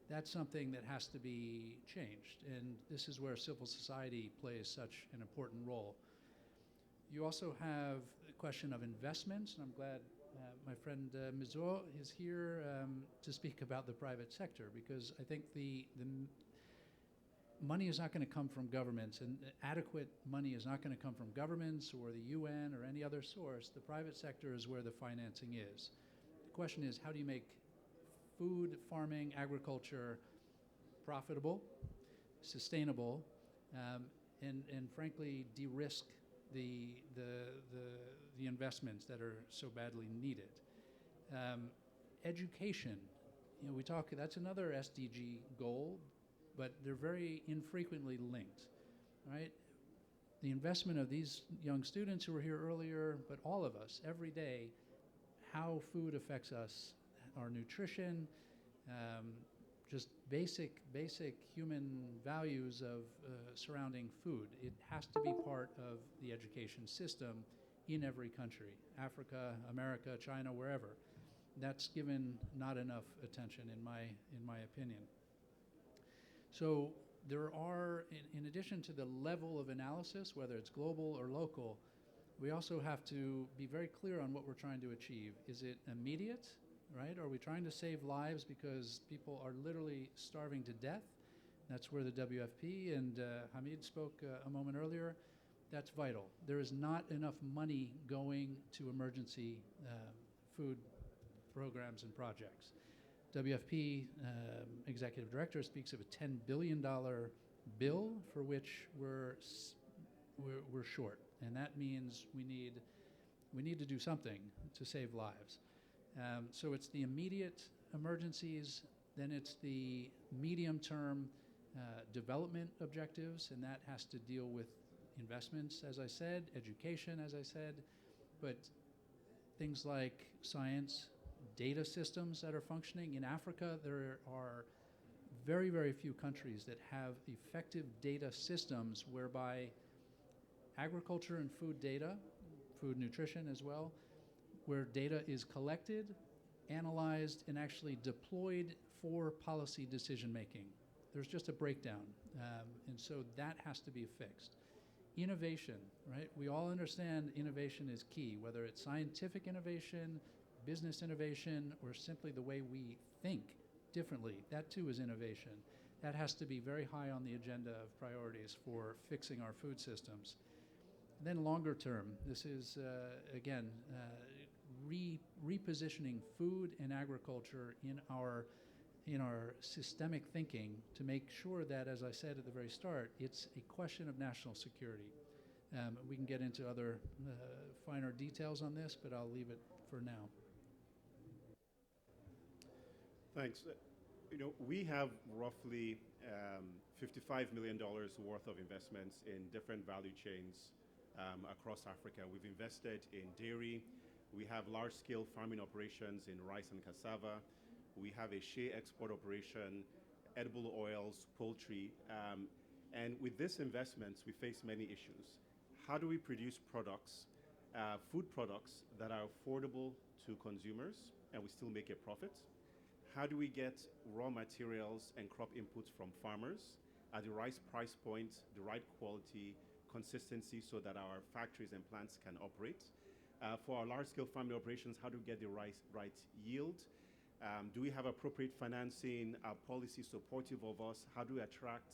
[SPEAKER 4] That's something that has to be changed, and this is where civil society plays such an important role. You also have the question of investments, and I'm glad my friend Mizo is here to speak about the private sector, because I think the money is not going to come from governments, and adequate money is not going to come from governments or the UN or any other source. The private sector is where the financing is. The question is, how do you make food, farming, agriculture profitable, sustainable, and frankly, de-risk the investments that are so badly needed. Education, we talk, that's another SDG goal, but they're very infrequently linked, right? The investment of these young students who were here earlier, but all of us, every day, how food affects us, our nutrition, just basic human values of surrounding food. It has to be part of the education system in every country, Africa, America, China, wherever. That's given not enough attention in my opinion. So there are, in addition to the level of analysis, whether it's global or local, we also have to be very clear on what we're trying to achieve. Is it immediate, right? Are we trying to save lives because people are literally starving to death? That's where the WFP and Hamid spoke a moment earlier. That's vital. There is not enough money going to emergency food programs and projects. WFP executive director speaks of a $10 billion bill for which we're short, and that means we need to do something to save lives. So it's the immediate emergencies, then it's the medium-term development objectives, and that has to deal with investments, as I said, education, as I said, but things like science, data systems that are functioning. In Africa, there are very, very few countries that have effective data systems whereby agriculture and food data, food nutrition as well, where data is collected, analyzed, and actually deployed for policy decision making. There's just a breakdown, and so that has to be fixed. Innovation, right? We all understand innovation is key, whether it's scientific innovation, business innovation, or simply the way we think differently. That too is innovation. That has to be very high on the agenda of priorities for fixing our food systems. And then longer term, this is, again, repositioning food and agriculture in our systemic thinking to make sure that, as I said at the very start, it's a question of national security. We can get into other finer details on this, but I'll leave it for now.
[SPEAKER 5] Thanks. We have roughly $55 million worth of investments in different value chains across Africa. We've invested in dairy. We have large-scale farming operations in rice and cassava. We have a shea export operation, edible oils, poultry. And with these investments, we face many issues. How do we produce products, food products that are affordable to consumers and we still make a profit? How do we get raw materials and crop inputs from farmers at the right price point, the right quality, consistency so that our factories and plants can operate? For our large-scale farming operations, how do we get the right yield? Do we have appropriate financing? Are policies supportive of us? How do we attract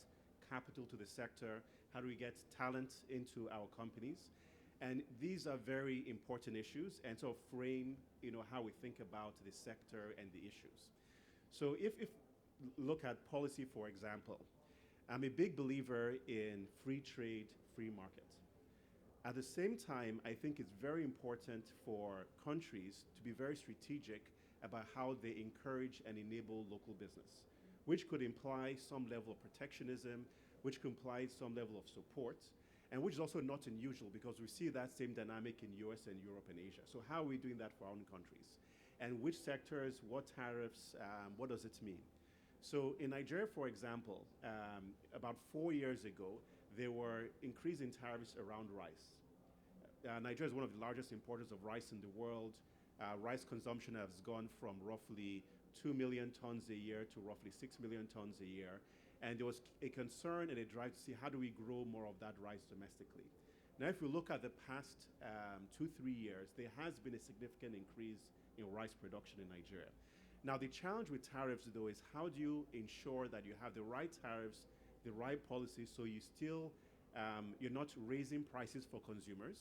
[SPEAKER 5] capital to the sector? How do we get talent into our companies? And these are very important issues and sort of frame, how we think about the sector and the issues. So if look at policy, for example, I'm a big believer in free trade, free market. At the same time, I think it's very important for countries to be very strategic about how they encourage and enable local business, which could imply some level of protectionism, which could imply some level of support, and which is also not unusual because we see that same dynamic in US and Europe and Asia. So how are we doing that for our own countries? And which sectors, what tariffs, what does it mean? So in Nigeria, for example, about 4 years ago, there were increasing tariffs around rice. Nigeria is one of the largest importers of rice in the world. Rice consumption has gone from roughly 2 million tons a year to roughly 6 million tons a year. And there was a concern and a drive to see how do we grow more of that rice domestically. Now, if we look at the past 2-3 years, there has been a significant increase in rice production in Nigeria. Now, the challenge with tariffs, though, is how do you ensure that you have the right tariffs, the right policies, so you still, you're not raising prices for consumers?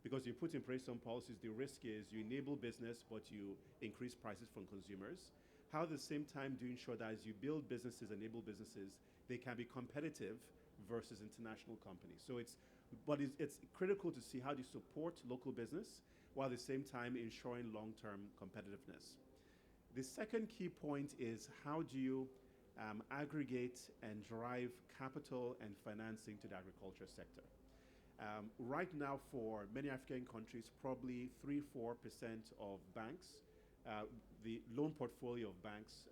[SPEAKER 5] Because you put in place some policies, the risk is you enable business, but you increase prices from consumers. How at the same time do you ensure that as you build businesses, enable businesses, they can be competitive versus international companies? So it's critical to see how do you support local business while at the same time ensuring long-term competitiveness. The second key point is how do you aggregate and drive capital and financing to the agriculture sector? Right now, for many African countries, probably 3-4% of banks, the loan portfolio of banks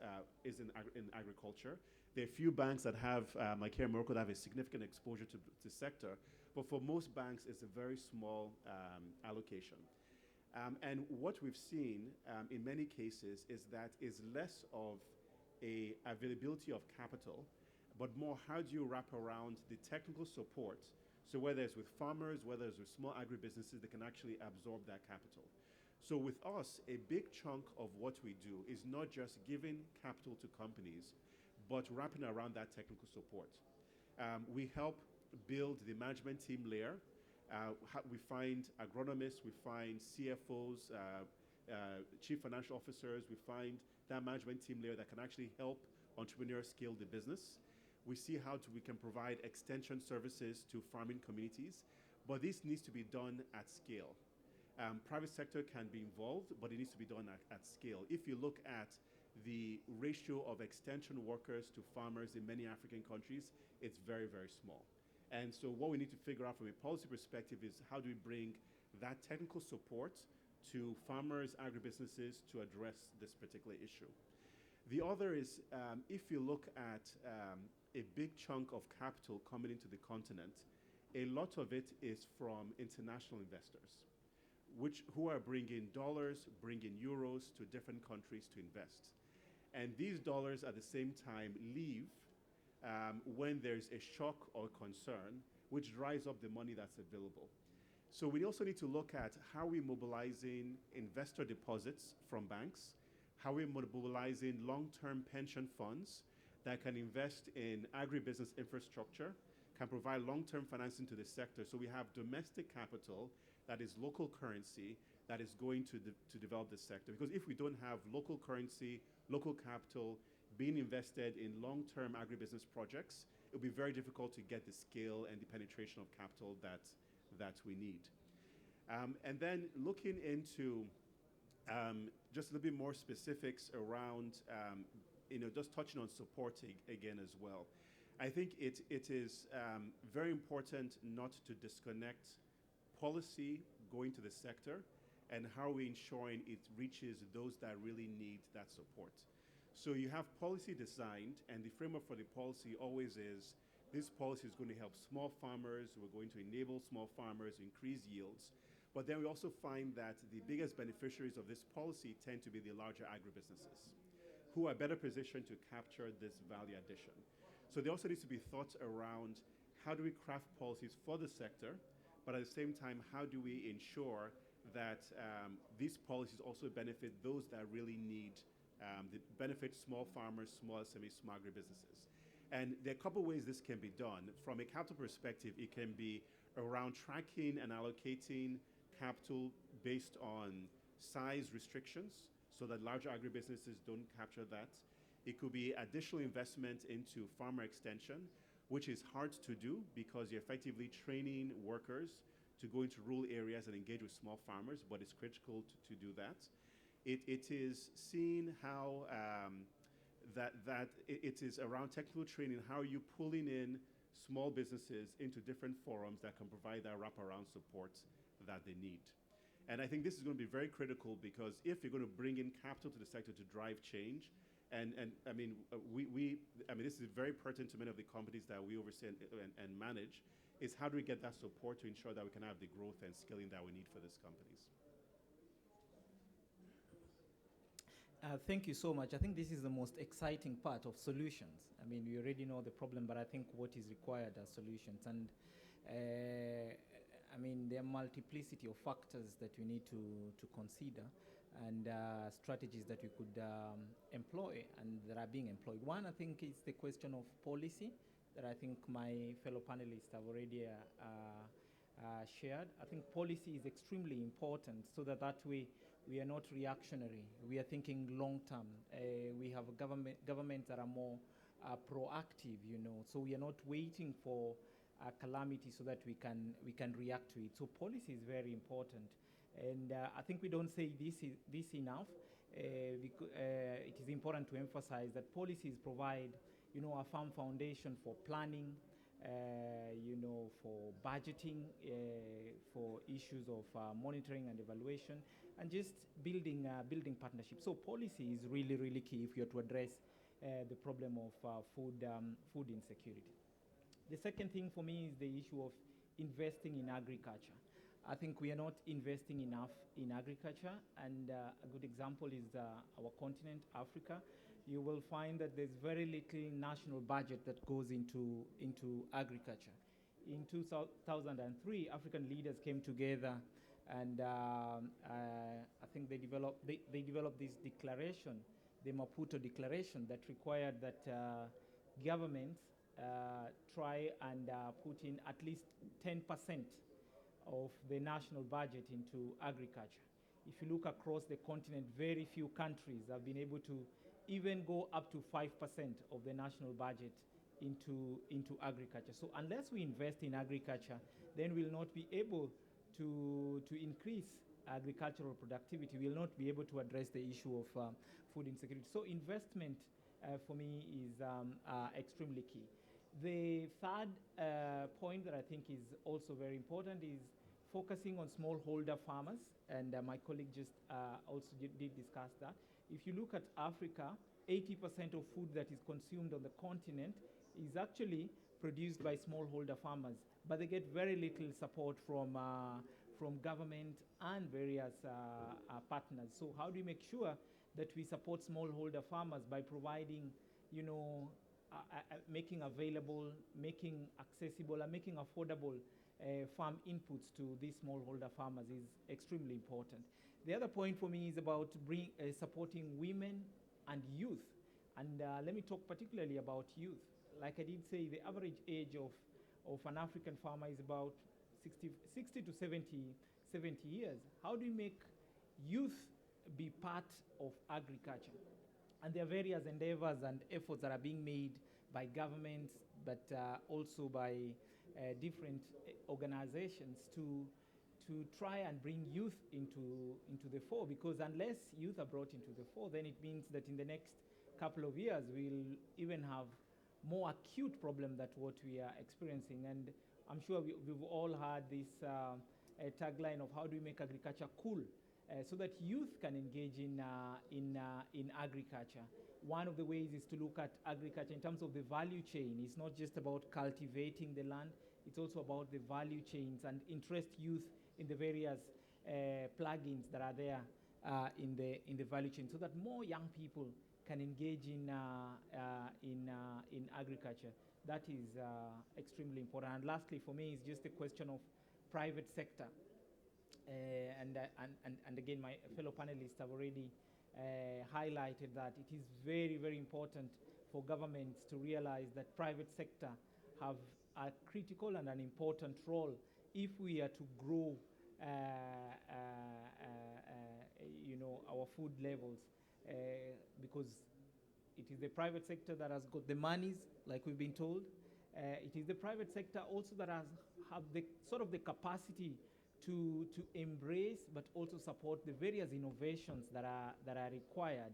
[SPEAKER 5] is in agriculture. There are a few banks that have, like here in Morocco, that have a significant exposure to the sector, but for most banks, it's a very small allocation. And what we've seen in many cases is that is less of a availability of capital, but more how do you wrap around the technical support So whether it's with farmers, whether it's with small agribusinesses, they can actually absorb that capital. So with us, a big chunk of what we do is not just giving capital to companies, but wrapping around that technical support. We help build the management team layer. We find agronomists, we find CFOs, chief financial officers, we find that management team layer that can actually help entrepreneurs scale the business. We see how we can provide extension services to farming communities, but this needs to be done at scale. Private sector can be involved, but it needs to be done at scale. If you look at the ratio of extension workers to farmers in many African countries, it's very, very small. And so what we need to figure out from a policy perspective is how do we bring that technical support to farmers, agribusinesses to address this particular issue. The other is, if you look at a big chunk of capital coming into the continent, a lot of it is from international investors, who are bringing dollars, bringing euros to different countries to invest. And these dollars at the same time leave when there's a shock or concern, which dries up the money that's available. So we also need to look at how we're mobilizing investor deposits from banks, how we're mobilizing long-term pension funds that can invest in agribusiness infrastructure, can provide long-term financing to the sector. So we have domestic capital that is local currency that is going to develop this sector. Because if we don't have local currency, local capital being invested in long-term agribusiness projects, it'll be very difficult to get the scale and the penetration of capital that we need. And then looking into just a little bit more specifics around, just touching on supporting again as well. I think it is very important not to disconnect policy going to the sector and how we're ensuring it reaches those that really need that support. So you have policy designed, and the framework for the policy always is, this policy is going to help small farmers, we're going to enable small farmers, increase yields. But then we also find that the biggest beneficiaries of this policy tend to be the larger agribusinesses, who are better positioned to capture this value addition. So there also needs to be thoughts around how do we craft policies for the sector, but at the same time, how do we ensure that these policies also benefit those that really need, benefit small farmers, small SMEs, small agribusinesses. And there are a couple ways this can be done. From a capital perspective, it can be around tracking and allocating capital based on size restrictions so that larger agribusinesses don't capture that. It could be additional investment into farmer extension, which is hard to do because you're effectively training workers to go into rural areas and engage with small farmers, but it's critical to do that. It is seeing how it is around technical training, how are you pulling in small businesses into different forums that can provide that wraparound support that they need. And I think this is going to be very critical because if you're going to bring in capital to the sector to drive change, and I mean, this is very pertinent to many of the companies that we oversee and manage, is how do we get that support to ensure that we can have the growth and scaling that we need for these companies.
[SPEAKER 6] Thank you so much. I think this is the most exciting part of solutions. I mean, we already know the problem, but I think what is required are solutions. And I mean, there are multiplicity of factors that we need to consider and strategies that we could employ and that are being employed. One, I think, is the question of policy that I think my fellow panelists have already shared. I think policy is extremely important so that way we are not reactionary. We are thinking long term. We have governments that are more proactive, so we are not waiting for a calamity so that we can react to it. So policy is very important. And I think we don't say this enough. It is important to emphasize that policies provide, a firm foundation for planning, for budgeting, for issues of monitoring and evaluation, and just building partnerships. So policy is really, really key if you're to address the problem of food insecurity. The second thing for me is the issue of investing in agriculture. I think we are not investing enough in agriculture, and a good example is our continent, Africa. You will find that there's very little national budget that goes into agriculture. in 2003, African leaders came together, and I think they developed this declaration, the Maputo Declaration, that required that governments try and put in at least 10% of the national budget into agriculture. If you look across the continent, very few countries have been able to even go up to 5% of the national budget into agriculture. So unless we invest in agriculture, then we'll not be able to increase agricultural productivity. We'll not be able to address the issue of food insecurity. So investment for me is extremely key. The third point that I think is also very important is focusing on smallholder farmers, and my colleague just also did discuss that. If you look at Africa, 80% of food that is consumed on the continent is actually produced by smallholder farmers, but they get very little support from government and various partners. So how do we make sure that we support smallholder farmers by providing, making available, making accessible, and making affordable farm inputs to these smallholder farmers is extremely important. The other point for me is about supporting women and youth. And let me talk particularly about youth. Like I did say, the average age of an African farmer is about 60 to 70 years. How do you make youth be part of agriculture? And there are various endeavors and efforts that are being made by governments, but also by different organizations to try and bring youth into the fore, because unless youth are brought into the fore, then it means that in the next couple of years we'll even have more acute problem than what we are experiencing. And I'm sure we've all heard this tagline of how do we make agriculture cool, so that youth can engage in agriculture. One of the ways is to look at agriculture in terms of the value chain. It's not just about cultivating the land, it's also about the value chains, and interest youth in the various plugins that are there in the value chain, so that more young people can engage in agriculture. That is extremely important. And lastly, for me, it's just a question of private sector. And again, my fellow panelists have already highlighted that it is very, very important for governments to realize that private sector have a critical and an important role if we are to grow our food levels, because it is the private sector that has got the monies, like we've been told. It is the private sector also that have the sort of the capacity to embrace but also support the various innovations that are required,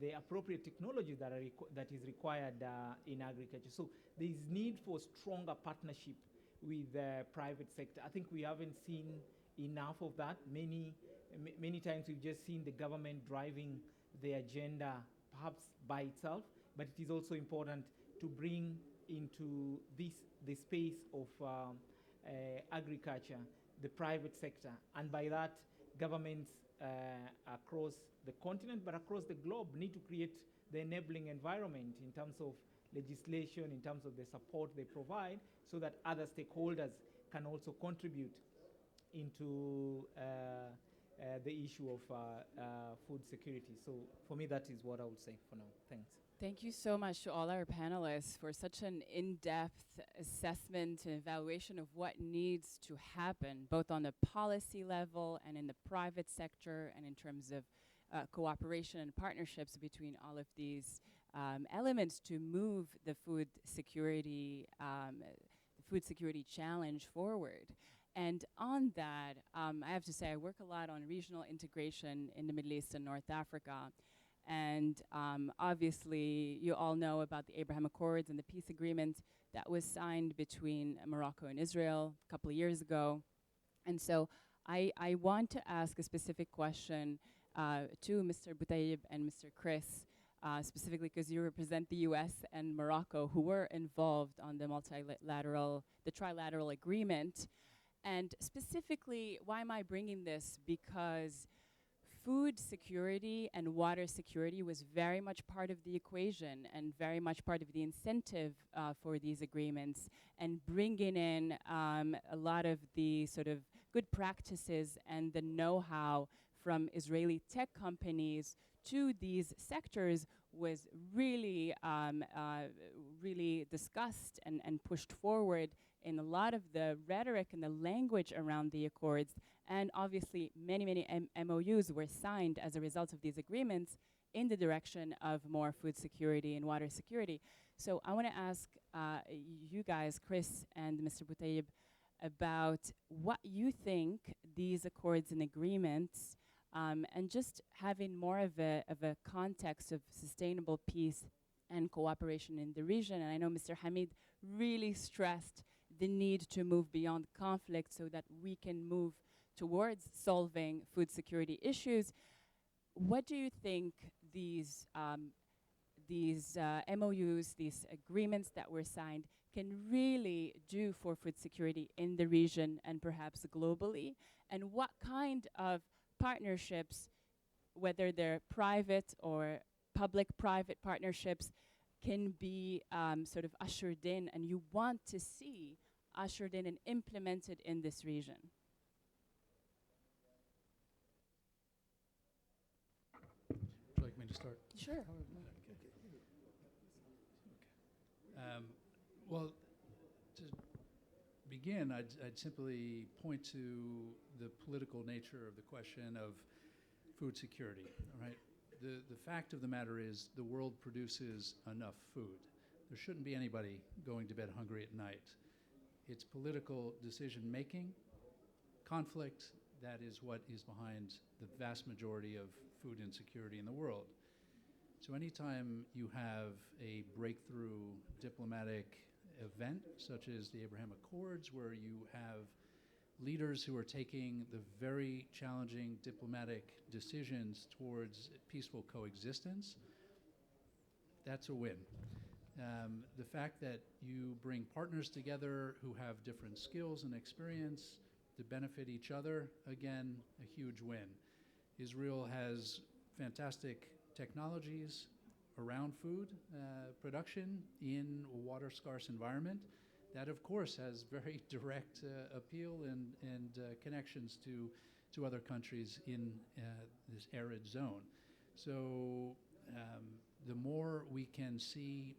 [SPEAKER 6] the appropriate technology that is required in agriculture. So there is need for stronger partnership with the private sector. I think we haven't seen enough of that. Many times we've just seen the government driving the agenda perhaps by itself, but it is also important to bring into the space of agriculture the private sector, and by that governments across the continent but across the globe need to create the enabling environment in terms of legislation, in terms of the support they provide, so that other stakeholders can also contribute into the issue of food security. So for me, that is what I would say for now. Thanks.
[SPEAKER 1] Thank you so much to all our panelists for such an in-depth assessment and evaluation of what needs to happen, both on the policy level and in the private sector, and in terms of cooperation and partnerships between all of these elements to move the food security challenge forward. And on that, I have to say I work a lot on regional integration in the Middle East and North Africa. And obviously, you all know about the Abraham Accords and the peace agreement that was signed between Morocco and Israel a couple of years ago. And so I want to ask a specific question to Mr. Boutayeb and Mr. Chris, specifically because you represent the US and Morocco, who were involved on the trilateral agreement. And specifically, why am I bringing this? Because food security and water security was very much part of the equation and very much part of the incentive for these agreements, and bringing in a lot of the sort of good practices and the know-how from Israeli tech companies to these sectors was really, really discussed and pushed forward in a lot of the rhetoric and the language around the accords. And obviously, many MOUs were signed as a result of these agreements in the direction of more food security and water security. So I want to ask you guys, Chris and Mr. Boutayeb, about what you think these accords and agreements, and just having more of a context of sustainable peace and cooperation in the region. And I know Mr. Hamid really stressed the need to move beyond conflict so that we can move towards solving food security issues. What do you think these MOUs, these agreements that were signed, can really do for food security in the region and perhaps globally? And what kind of partnerships, whether they're private or public-private partnerships, can be sort of ushered in and you want to see ushered in and implemented in this region?
[SPEAKER 4] Would you like me to start?
[SPEAKER 1] Sure.
[SPEAKER 4] Well, to begin, I'd simply point to the political nature of the question of food security. All right, the fact of the matter is the world produces enough food. There shouldn't be anybody going to bed hungry at night. It's political decision making, conflict, that is what is behind the vast majority of food insecurity in the world. So anytime you have a breakthrough diplomatic event, such as the Abraham Accords, where you have leaders who are taking the very challenging diplomatic decisions towards peaceful coexistence, that's a win. The fact that you bring partners together who have different skills and experience to benefit each other, again, a huge win. Israel has fantastic technologies around food production in a water-scarce environment. That, of course, has very direct appeal and connections to other countries in this arid zone. So the more we can see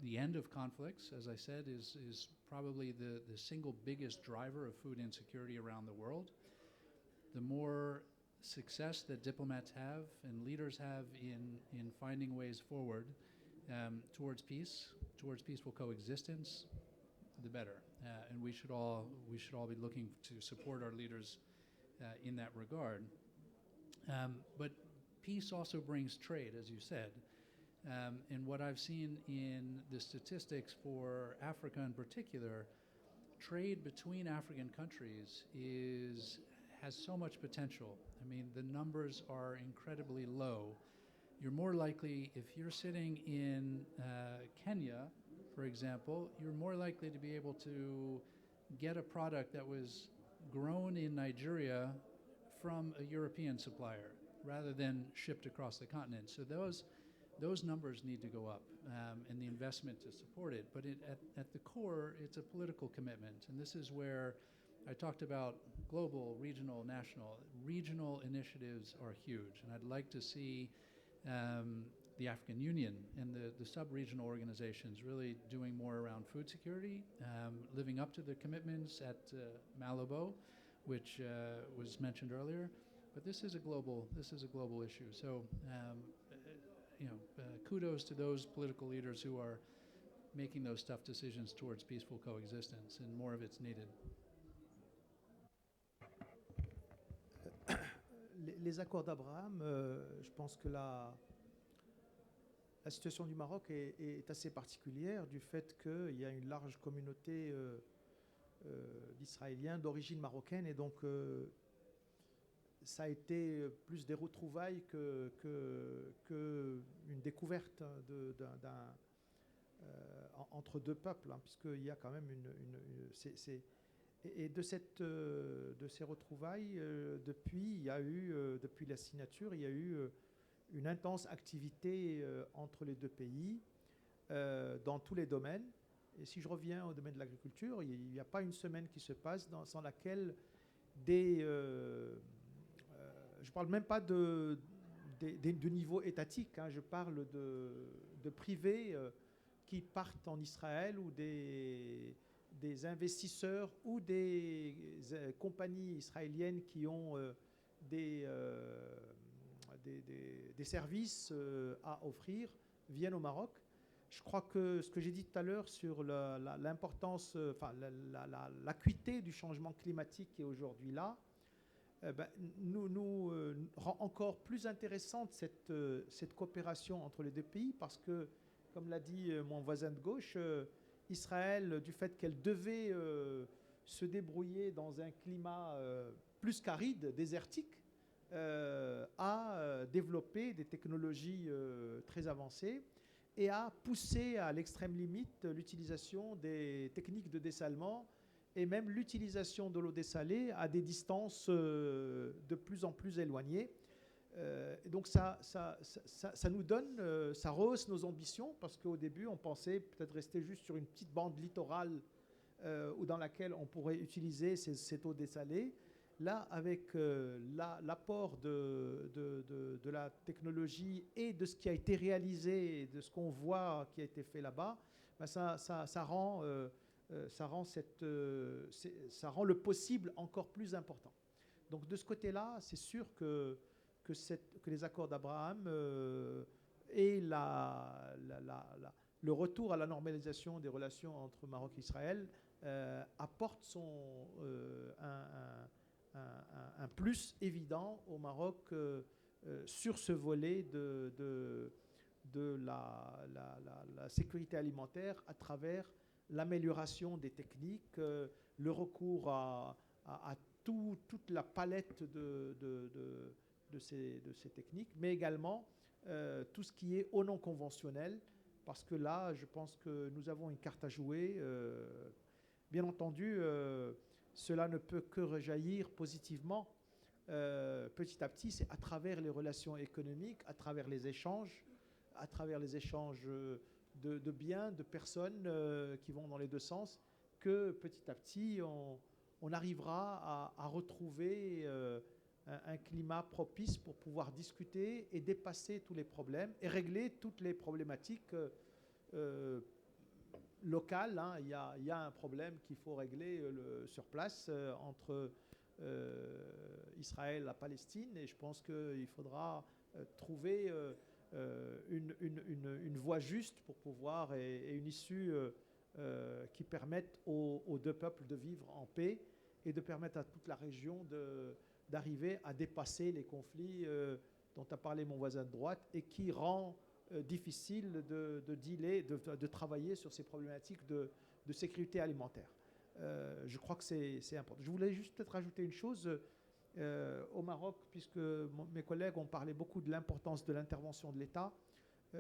[SPEAKER 4] the end of conflicts, as I said, is probably the single biggest driver of food insecurity around the world. The more success that diplomats have and leaders have in finding ways forward towards peace, towards peaceful coexistence, the better. And we should all be looking to support our leaders in that regard. But peace also brings trade, as you said. And what I've seen in the statistics for Africa in particular, trade between African countries has so much potential. I mean, the numbers are incredibly low. You're more likely, if you're sitting in Kenya, for example, you're more likely to be able to get a product that was grown in Nigeria from a European supplier rather than shipped across the continent. So those numbers need to go up, and the investment to support it. But at the core, it's a political commitment. And this is where I talked about global, regional, national. Regional initiatives are huge. And I'd like to see the African Union and the sub-regional organizations really doing more around food security, living up to the commitments at Malabo, which was mentioned earlier. But this is a global issue. So kudos to those political leaders who are making those tough decisions towards peaceful coexistence, and more of it's needed.
[SPEAKER 3] Les accords d'Abraham, je pense que la situation du Maroc est assez particulière du fait qu'il y a une large communauté d'Israéliens d'origine marocaine, et donc ça a été plus des retrouvailles qu'une découverte entre deux peuples, hein, puisqu'il y a quand même Et de ces retrouvailles, depuis la signature, il y a eu une intense activité entre les deux pays dans tous les domaines. Et si je reviens au domaine de l'agriculture, il n'y a pas une semaine qui se passe sans laquelle je ne parle même pas de niveau étatique, hein, je parle de privés qui partent en Israël ou des investisseurs ou des compagnies israéliennes qui ont des services à offrir viennent au Maroc. Je crois que ce que j'ai dit tout à l'heure sur l'importance, l'acuité du changement climatique qui est aujourd'hui là, nous rend encore plus intéressante cette coopération entre les deux pays parce que, comme l'a dit mon voisin de gauche, Israël, du fait qu'elle devait se débrouiller dans un climat plus qu'aride, désertique, a développé des technologies très avancées et a poussé à l'extrême limite l'utilisation des techniques de dessalement et même l'utilisation de l'eau dessalée à des distances de plus en plus éloignées. Donc ça nous donne, ça rehausse nos ambitions parce qu'au début on pensait peut-être rester juste sur une petite bande littorale dans laquelle on pourrait utiliser cette eau dessalée. Là, avec l'apport de la technologie et de ce qui a été réalisé, et de ce qu'on voit qui a été fait là-bas, ça rend le possible encore plus important. Donc de ce côté-là, c'est sûr que les accords d'Abraham et le retour à la normalisation des relations entre Maroc et Israël apportent un plus évident au Maroc sur ce volet de la sécurité alimentaire à travers l'amélioration des techniques, le recours à toute la palette de ces techniques, mais également tout ce qui est au non conventionnel, parce que là, je pense que nous avons une carte à jouer. Bien entendu, cela ne peut que rejaillir positivement petit à petit, c'est à travers les relations économiques, à travers les échanges de biens, de personnes qui vont dans les deux sens, que petit à petit, on arrivera à retrouver un climat propice pour pouvoir discuter et dépasser tous les problèmes et régler toutes les problématiques locales. Hein. Il y a un problème qu'il faut régler sur place entre Israël et la Palestine, et je pense qu'il faudra trouver une voie juste pour pouvoir et une issue qui permette aux deux peuples de vivre en paix et de permettre à toute la région d'arriver à dépasser les conflits dont a parlé mon voisin de droite et qui rend difficile de travailler sur ces problématiques de sécurité alimentaire. Je crois que c'est important. Je voulais juste peut-être rajouter une chose. Au Maroc, puisque mes collègues ont parlé beaucoup de l'importance de l'intervention de l'État,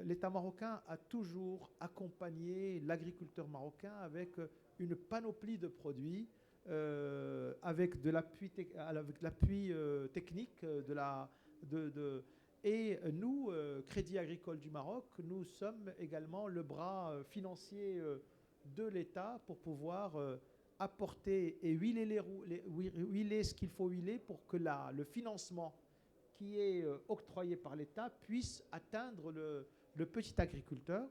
[SPEAKER 3] l'État marocain a toujours accompagné l'agriculteur marocain avec une panoplie de produits, avec l'appui technique et nous, Crédit Agricole du Maroc, nous sommes également le bras financier de l'État pour pouvoir apporter et huiler ce qu'il faut huiler pour que le financement qui est octroyé par l'État puisse atteindre le petit agriculteur.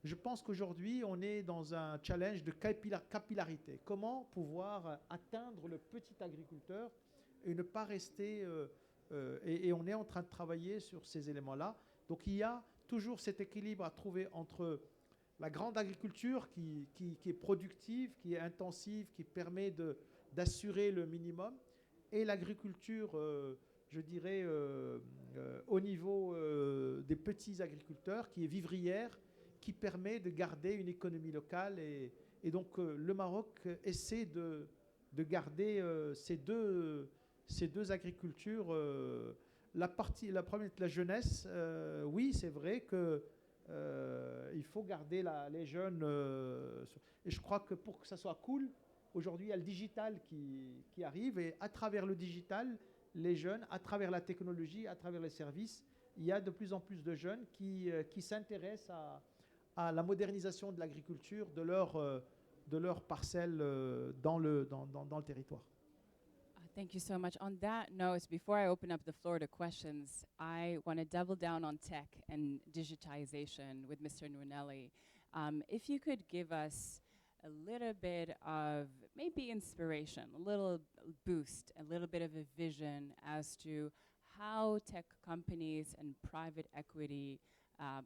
[SPEAKER 3] Je pense qu'aujourd'hui, on est dans un challenge de capillarité. Comment pouvoir atteindre le petit agriculteur et ne pas rester... et on est en train de travailler sur ces éléments-là. Donc il y a toujours cet équilibre à trouver entre la grande agriculture qui est productive, qui est intensive, qui permet d'assurer le minimum, et l'agriculture, je dirais, au niveau des petits agriculteurs, qui est vivrière, qui permet de garder une économie locale. Et donc le Maroc essaie de garder ces deux agricultures. La première, la jeunesse, oui, c'est vrai que il faut garder les jeunes. Et je crois que pour que ça soit cool, Aujourd'hui, il y a le digital qui arrive et à travers le digital, les jeunes, à travers la technologie, à travers les services, il y a de plus en plus de jeunes qui s'intéressent à la modernisation de l'agriculture, de leur parcelle dans le territoire.
[SPEAKER 1] Thank you so much. On that note, before I open up the floor to questions, I want to double down on tech and digitization with Mr. Nunelli. If you could give us a little bit of maybe inspiration, a little boost, a little bit of a vision as to how tech companies and private equity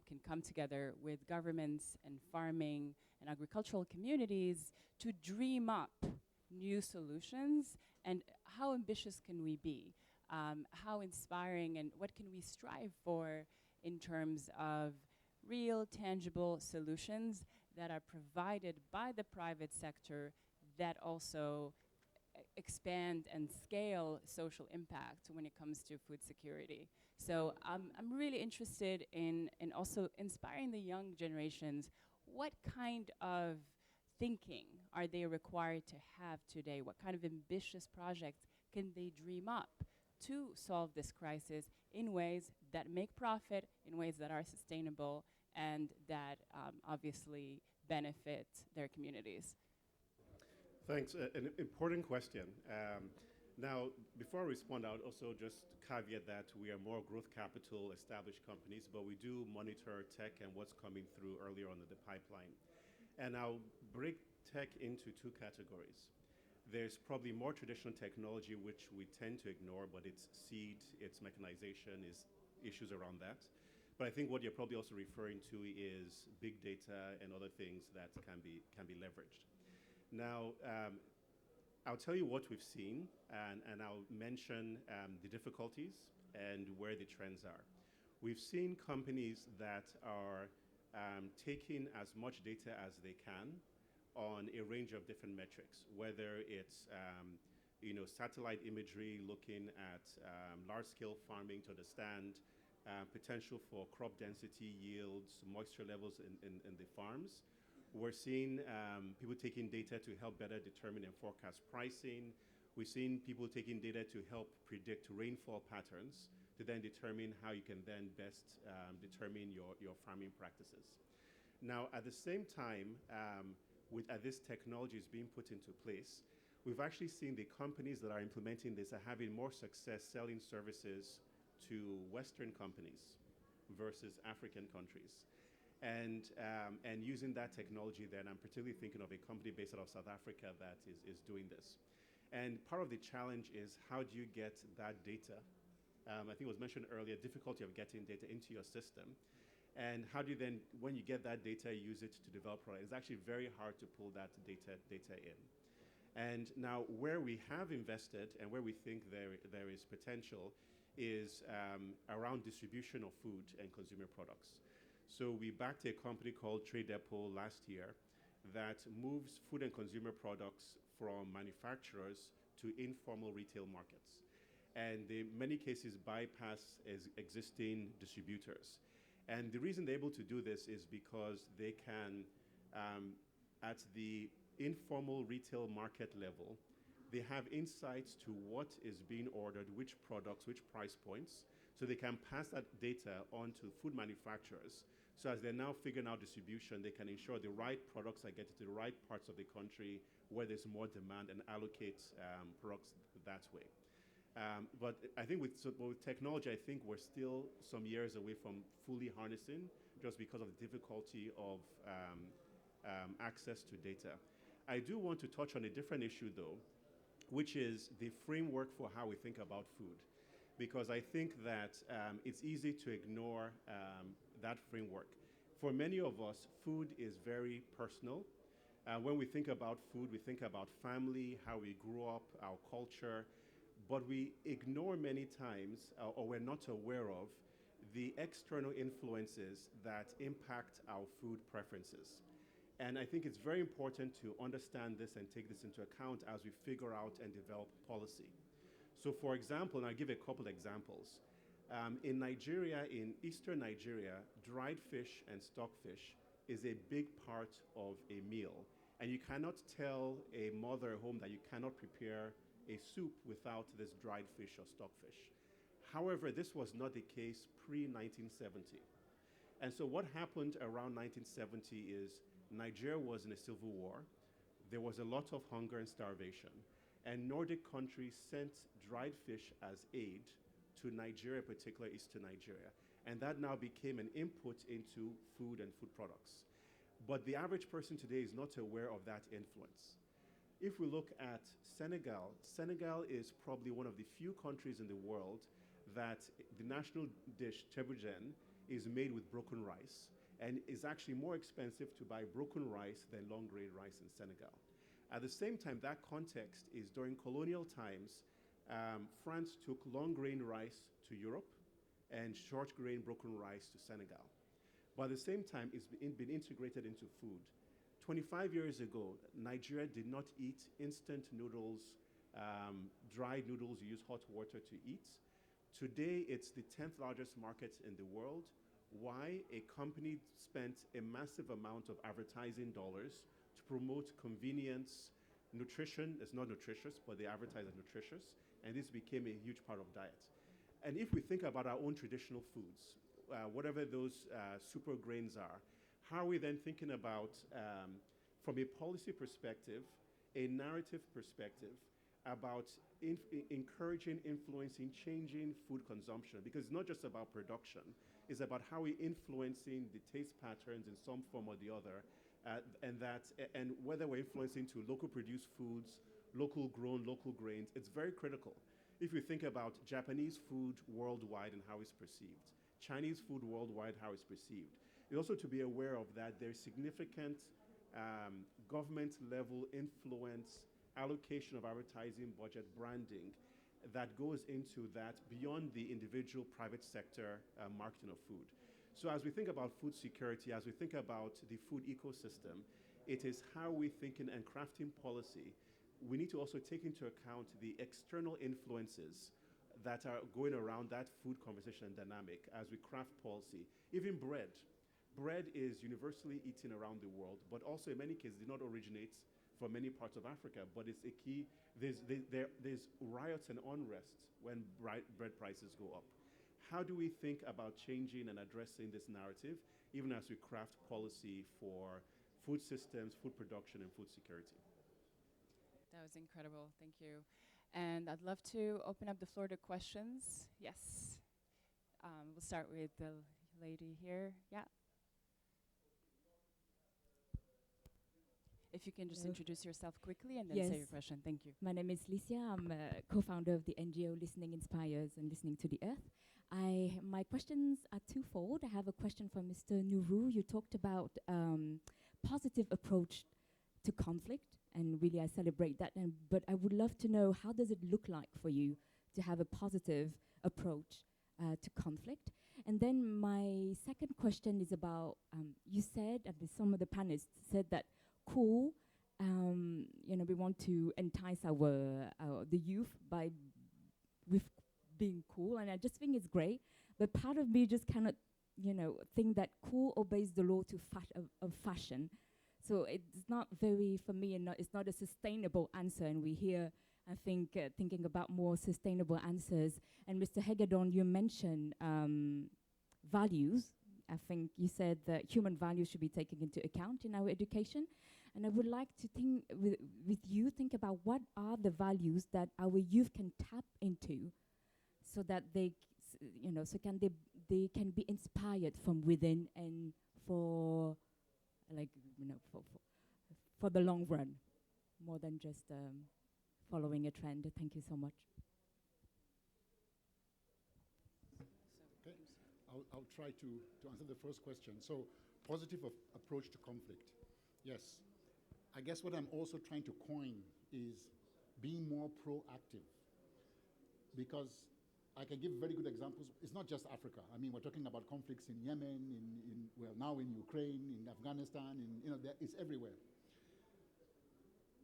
[SPEAKER 1] can come together with governments and farming and agricultural communities to dream up new solutions, and how ambitious can we be? How inspiring and what can we strive for in terms of real, tangible solutions that are provided by the private sector that also expand and scale social impact when it comes to food security. So I'm really interested in also inspiring the young generations. What kind of thinking are they required to have today? What kind of ambitious projects can they dream up to solve this crisis in ways that make profit, in ways that are sustainable, and that obviously benefit their communities?
[SPEAKER 5] Thanks. An important question. Now, before I respond, I would also just caveat that we are more growth capital established companies, but we do monitor tech and what's coming through earlier on in the pipeline. And I'll break tech into two categories. There's probably more traditional technology, which we tend to ignore, but its seed, its mechanization, is issues around that. But I think what you're probably also referring to is big data and other things that can be leveraged. Now, I'll tell you what we've seen, and I'll mention the difficulties and where the trends are. We've seen companies that are taking as much data as they can on a range of different metrics, whether it's satellite imagery, looking at large-scale farming to understand potential for crop density, yields, moisture levels in the farms. We're seeing people taking data to help better determine and forecast pricing. We've seen people taking data to help predict rainfall patterns to then determine how you can then best determine your farming practices. Now, at the same time, as this technology is being put into place, we've actually seen the companies that are implementing this are having more success selling services to Western companies versus African countries. And using that technology then, I'm particularly thinking of a company based out of South Africa that is doing this. And part of the challenge is, how do you get that data? I think it was mentioned earlier, difficulty of getting data into your system. And how do you then, when you get that data, use it to develop products? It's actually very hard to pull that data in. And now where we have invested and where we think there is potential is around distribution of food and consumer products. So we backed a company called Trade Depot last year that moves food and consumer products from manufacturers to informal retail markets. And they, in many cases, bypass existing distributors. And the reason they're able to do this is because they can, at the informal retail market level, they have insights to what is being ordered, which products, which price points, so they can pass that data on to food manufacturers. So as they're now figuring out distribution, they can ensure the right products are getting to the right parts of the country where there's more demand and allocate products that way. But I think with technology, I think we're still some years away from fully harnessing, just because of the difficulty of access to data. I do want to touch on a different issue, though, which is the framework for how we think about food. Because I think that it's easy to ignore that framework. For many of us, food is very personal. When we think about food, we think about family, how we grew up, our culture, but we ignore many times, or we're not aware of, the external influences that impact our food preferences. And I think it's very important to understand this and take this into account as we figure out and develop policy. So for example, and I'll give a couple examples. In Nigeria, in eastern Nigeria, dried fish and stockfish is a big part of a meal. And you cannot tell a mother at home that you cannot prepare a soup without this dried fish or stockfish. However, this was not the case pre-1970. And so what happened around 1970 is Nigeria was in a civil war. There was a lot of hunger and starvation. And Nordic countries sent dried fish as aid to Nigeria, particularly eastern Nigeria. And that now became an input into food and food products. But the average person today is not aware of that influence. If we look at Senegal, Senegal is probably one of the few countries in the world that the national dish, teboujen, is made with broken rice, and is actually more expensive to buy broken rice than long grain rice in Senegal. At the same time, that context is during colonial times, France took long grain rice to Europe and short grain broken rice to Senegal. But at the same time, it's been integrated into food. 25 years ago, Nigeria did not eat instant noodles, dried noodles you use hot water to eat. Today, it's the 10th largest market in the world. Why? A company spent a massive amount of advertising dollars to promote convenience. Nutrition is not nutritious, but they advertise as nutritious, and this became a huge part of diet. And if we think about our own traditional foods, whatever those super grains are, how are we then thinking about, from a policy perspective, a narrative perspective, about encouraging, influencing, changing food consumption? Because it's not just about production, it's about how we're influencing the taste patterns in some form or the other, and whether we're influencing to local produced foods, local grown, local grains. It's very critical. If you think about Japanese food worldwide and how it's perceived, Chinese food worldwide, how it's perceived. It's also to be aware of that there's significant government level influence, allocation of advertising budget, branding that goes into that beyond the individual private sector marketing of food. So as we think about food security, as we think about the food ecosystem, it is how we're thinking and crafting policy. We need to also take into account the external influences that are going around that food conversation and dynamic as we craft policy. Even bread. Bread is universally eaten around the world, but also in many cases did not originate from many parts of Africa, but it's a key. There's riots and unrest when bread prices go up. How do we think about changing and addressing this narrative, even as we craft policy for food systems, food production, and food security?
[SPEAKER 1] That was incredible. Thank you. And I'd love to open up the floor to questions. Yes. We'll start with the lady here. Yeah. If you can just introduce yourself quickly and then say your question. Thank you.
[SPEAKER 7] My name is Licia. I'm a co-founder of the NGO Listening Inspires and Listening to the Earth. My questions are twofold. I have a question for Mr. Nuru. You talked about positive approach to conflict, and really I celebrate that. But I would love to know, how does it look like for you to have a positive approach to conflict? And then my second question is about, you said, and some of the panelists said that cool, we want to entice the youth with being cool, and I just think it's great. But part of me just cannot, think that cool obeys the law of fashion. So it's not very, for me, and it's not a sustainable answer. And we hear, I think, thinking about more sustainable answers. And Mr. Hagedorn, you mentioned values. I think you said that human values should be taken into account in our education. And I would like to think about what are the values that our youth can tap into, so that they can be inspired from within, and for the long run, more than just following a trend. Thank you so much.
[SPEAKER 2] Okay, I'll try to answer the first question. So, positive approach to conflict. Yes. I guess what I'm also trying to coin is being more proactive, because I can give very good examples. It's not just Africa. I mean, we're talking about conflicts in Yemen, now in Ukraine, in Afghanistan, it's everywhere.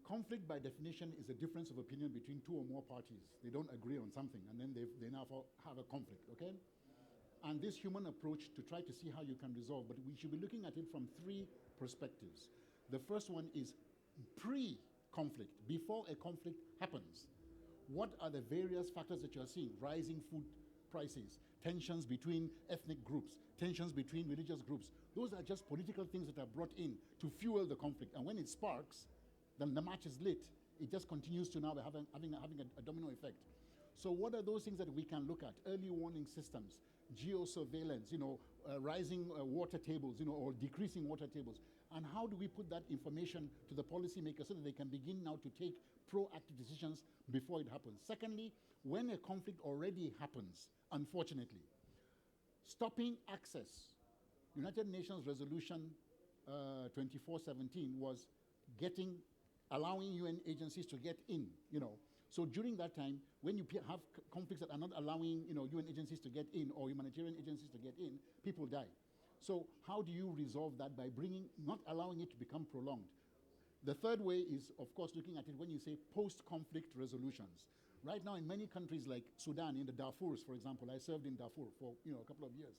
[SPEAKER 2] Conflict, by definition, is a difference of opinion between two or more parties. They don't agree on something, and then they now have a conflict, okay? And this human approach to try to see how you can resolve, but we should be looking at it from three perspectives. The first one is pre-conflict, before a conflict happens. What are the various factors that you're seeing? Rising food prices, tensions between ethnic groups, tensions between religious groups. Those are just political things that are brought in to fuel the conflict. And when it sparks, then the match is lit. It just continues to now having a domino effect. So what are those things that we can look at? Early warning systems, geosurveillance, rising water tables, or decreasing water tables. And how do we put that information to the policymakers so that they can begin now to take proactive decisions before it happens? Secondly, when a conflict already happens, unfortunately, stopping access. United Nations Resolution 2417 was allowing UN agencies to get in, So during that time, when you have conflicts that are not allowing, UN agencies to get in or humanitarian agencies to get in, people die. So how do you resolve that? By not allowing it to become prolonged. The third way is, of course, looking at it when you say post-conflict resolutions. Right now, in many countries like Sudan, in the Darfurs, for example, I served in Darfur for a couple of years.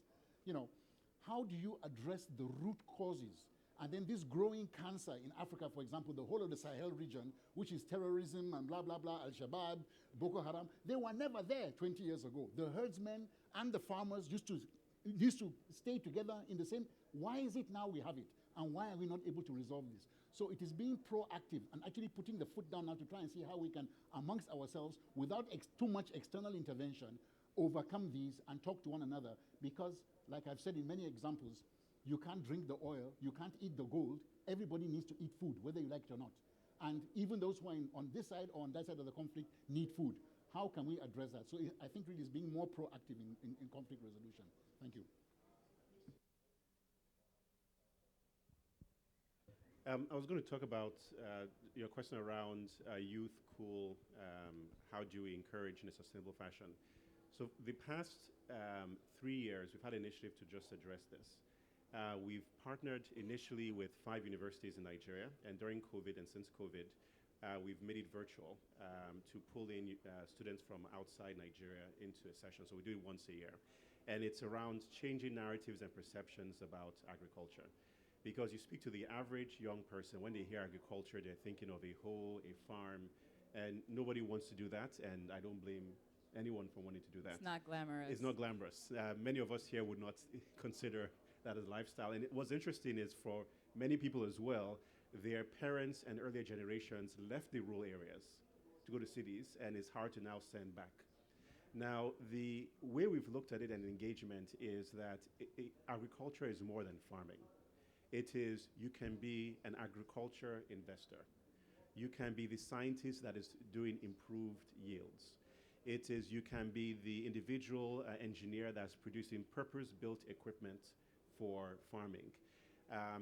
[SPEAKER 2] How do you address the root causes? And then this growing cancer in Africa, for example, the whole of the Sahel region, which is terrorism and blah, blah, blah, Al-Shabaab, Boko Haram, they were never there 20 years ago. The herdsmen and the farmers used to stay together in the same. Why is it now we have it? And why are we not able to resolve this? So it is being proactive and actually putting the foot down now to try and see how we can, amongst ourselves, without too much external intervention, overcome these and talk to one another. Because, like I've said in many examples, you can't drink the oil, you can't eat the gold. Everybody needs to eat food, whether you like it or not. And even those who are on this side or on that side of the conflict need food. How can we address that? So I think really it's being more proactive in conflict resolution. Thank you.
[SPEAKER 5] I was going to talk about your question around youth, cool, how do we encourage in a sustainable fashion. So the past 3 years, we've had an initiative to just address this. We've partnered initially with 5 universities in Nigeria, and during COVID and since COVID, we've made it virtual to pull in students from outside Nigeria into a session. So we do it once a year. And it's around changing narratives and perceptions about agriculture. Because you speak to the average young person, when they hear agriculture, they're thinking of a hoe, a farm, and nobody wants to do that, and I don't blame anyone for wanting to do that.
[SPEAKER 1] It's not glamorous.
[SPEAKER 5] It's not glamorous. Many of us here would not consider that as lifestyle. And what's interesting is for many people as well, their parents and earlier generations left the rural areas to go to cities, and it's hard to now send back. Now, the way we've looked at it and engagement is that agriculture is more than farming. It is, you can be an agriculture investor. You can be the scientist that is doing improved yields. It is, you can be the individual engineer that's producing purpose-built equipment for farming.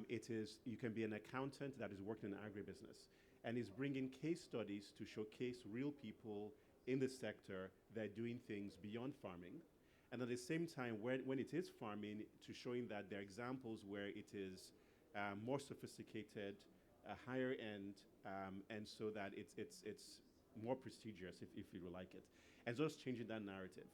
[SPEAKER 5] It is, you can be an accountant that is working in agribusiness and is bringing case studies to showcase real people in the sector that are doing things beyond farming. And at the same time, when it is farming, to showing that there are examples where it is more sophisticated, higher end, and so that it's more prestigious, if you like it. And just changing that narrative.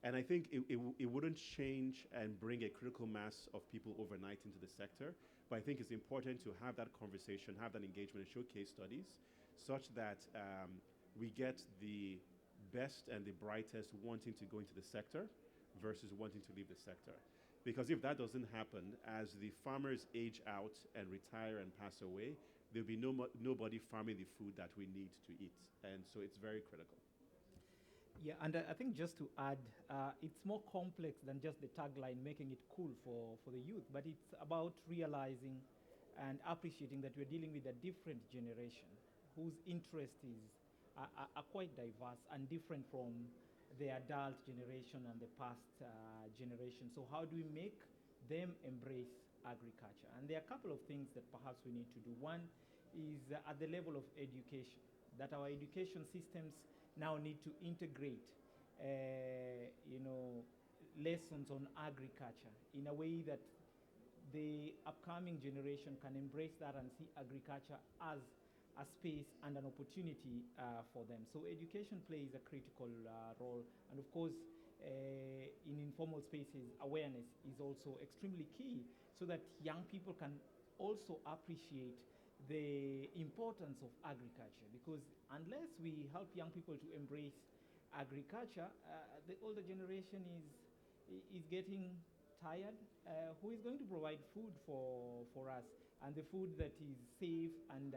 [SPEAKER 5] And I think it wouldn't change and bring a critical mass of people overnight into the sector, but I think it's important to have that conversation, have that engagement, and show case studies, such that we get the best and the brightest wanting to go into the sector versus wanting to leave the sector. Because if that doesn't happen, as the farmers age out and retire and pass away, there'll be nobody farming the food that we need to eat. And so it's very critical.
[SPEAKER 6] Yeah, and I think just to add, it's more complex than just the tagline making it cool for the youth, but it's about realizing and appreciating that we're dealing with a different generation whose interest are quite diverse and different from the adult generation and the past generation. So how do we make them embrace agriculture? And there are a couple of things that perhaps we need to do. One is at the level of education, that our education systems now need to integrate, lessons on agriculture in a way that the upcoming generation can embrace that and see agriculture as a space and an opportunity for them. So education plays a critical role. And of course, in informal spaces, awareness is also extremely key so that young people can also appreciate the importance of agriculture, because unless we help young people to embrace agriculture, the older generation is getting tired. Who is going to provide food for us, and the food that is safe and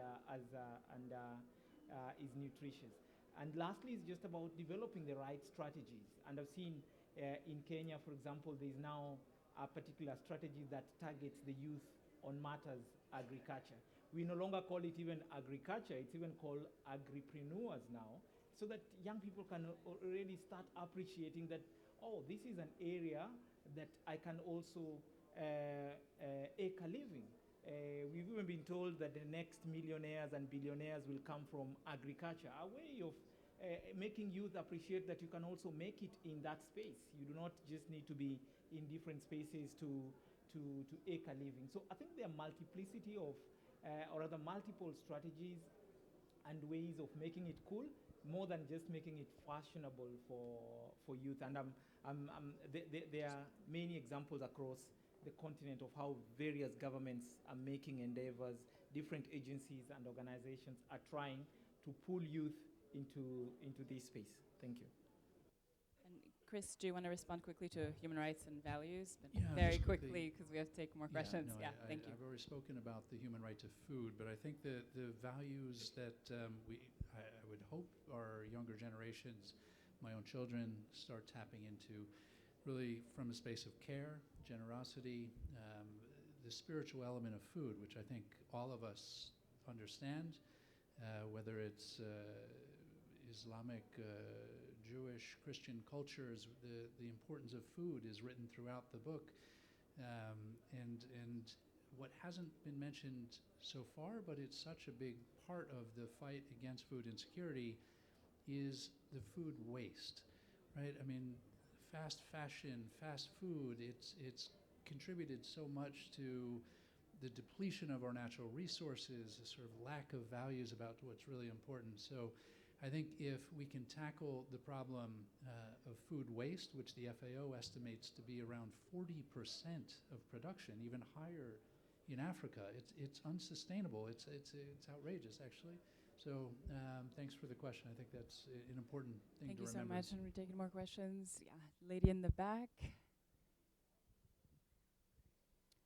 [SPEAKER 6] is nutritious? And lastly, it's just about developing the right strategies. And I've seen in Kenya, for example, there's now a particular strategy that targets the youth on matters agriculture. We no longer call it even agriculture, it's even called agripreneurs now, so that young people can already start appreciating that, oh, this is an area that I can also make a living. We've even been told that the next millionaires and billionaires will come from agriculture, a way of making youth appreciate that you can also make it in that space. You do not just need to be in different spaces to make a living. So I think there are multiplicity of, or rather multiple strategies and ways of making it cool, more than just making it fashionable for youth. And there are many examples across the continent of how various governments are making endeavors, different agencies and organizations are trying to pull youth into this space. Thank you.
[SPEAKER 1] And Chris, do you want to respond quickly to human rights and values? But
[SPEAKER 4] Yeah,
[SPEAKER 1] very
[SPEAKER 4] just quickly.
[SPEAKER 1] quickly, because we have to take more questions.
[SPEAKER 4] No,
[SPEAKER 1] Thank you.
[SPEAKER 4] I've already spoken about the human right to food, but I think the values that I would hope our younger generations, my own children, start tapping into, really from a space of care, generosity, the spiritual element of food, which I think all of us understand, whether it's Islamic, Jewish, Christian cultures, the importance of food is written throughout the book. And what hasn't been mentioned so far, but it's such a big part of the fight against food insecurity, is the food waste, right? I mean, fast fashion, fast food, it's contributed so much to the depletion of our natural resources, a sort of lack of values about what's really important. So I think if we can tackle the problem of food waste, which the FAO estimates to be around 40% of production, even higher in Africa, it's unsustainable. It's outrageous, actually. So thanks for the question. I think that's an important thing
[SPEAKER 1] Thank
[SPEAKER 4] to
[SPEAKER 1] you so
[SPEAKER 4] remember.
[SPEAKER 1] much, and we're taking more questions. Yeah, lady in the back.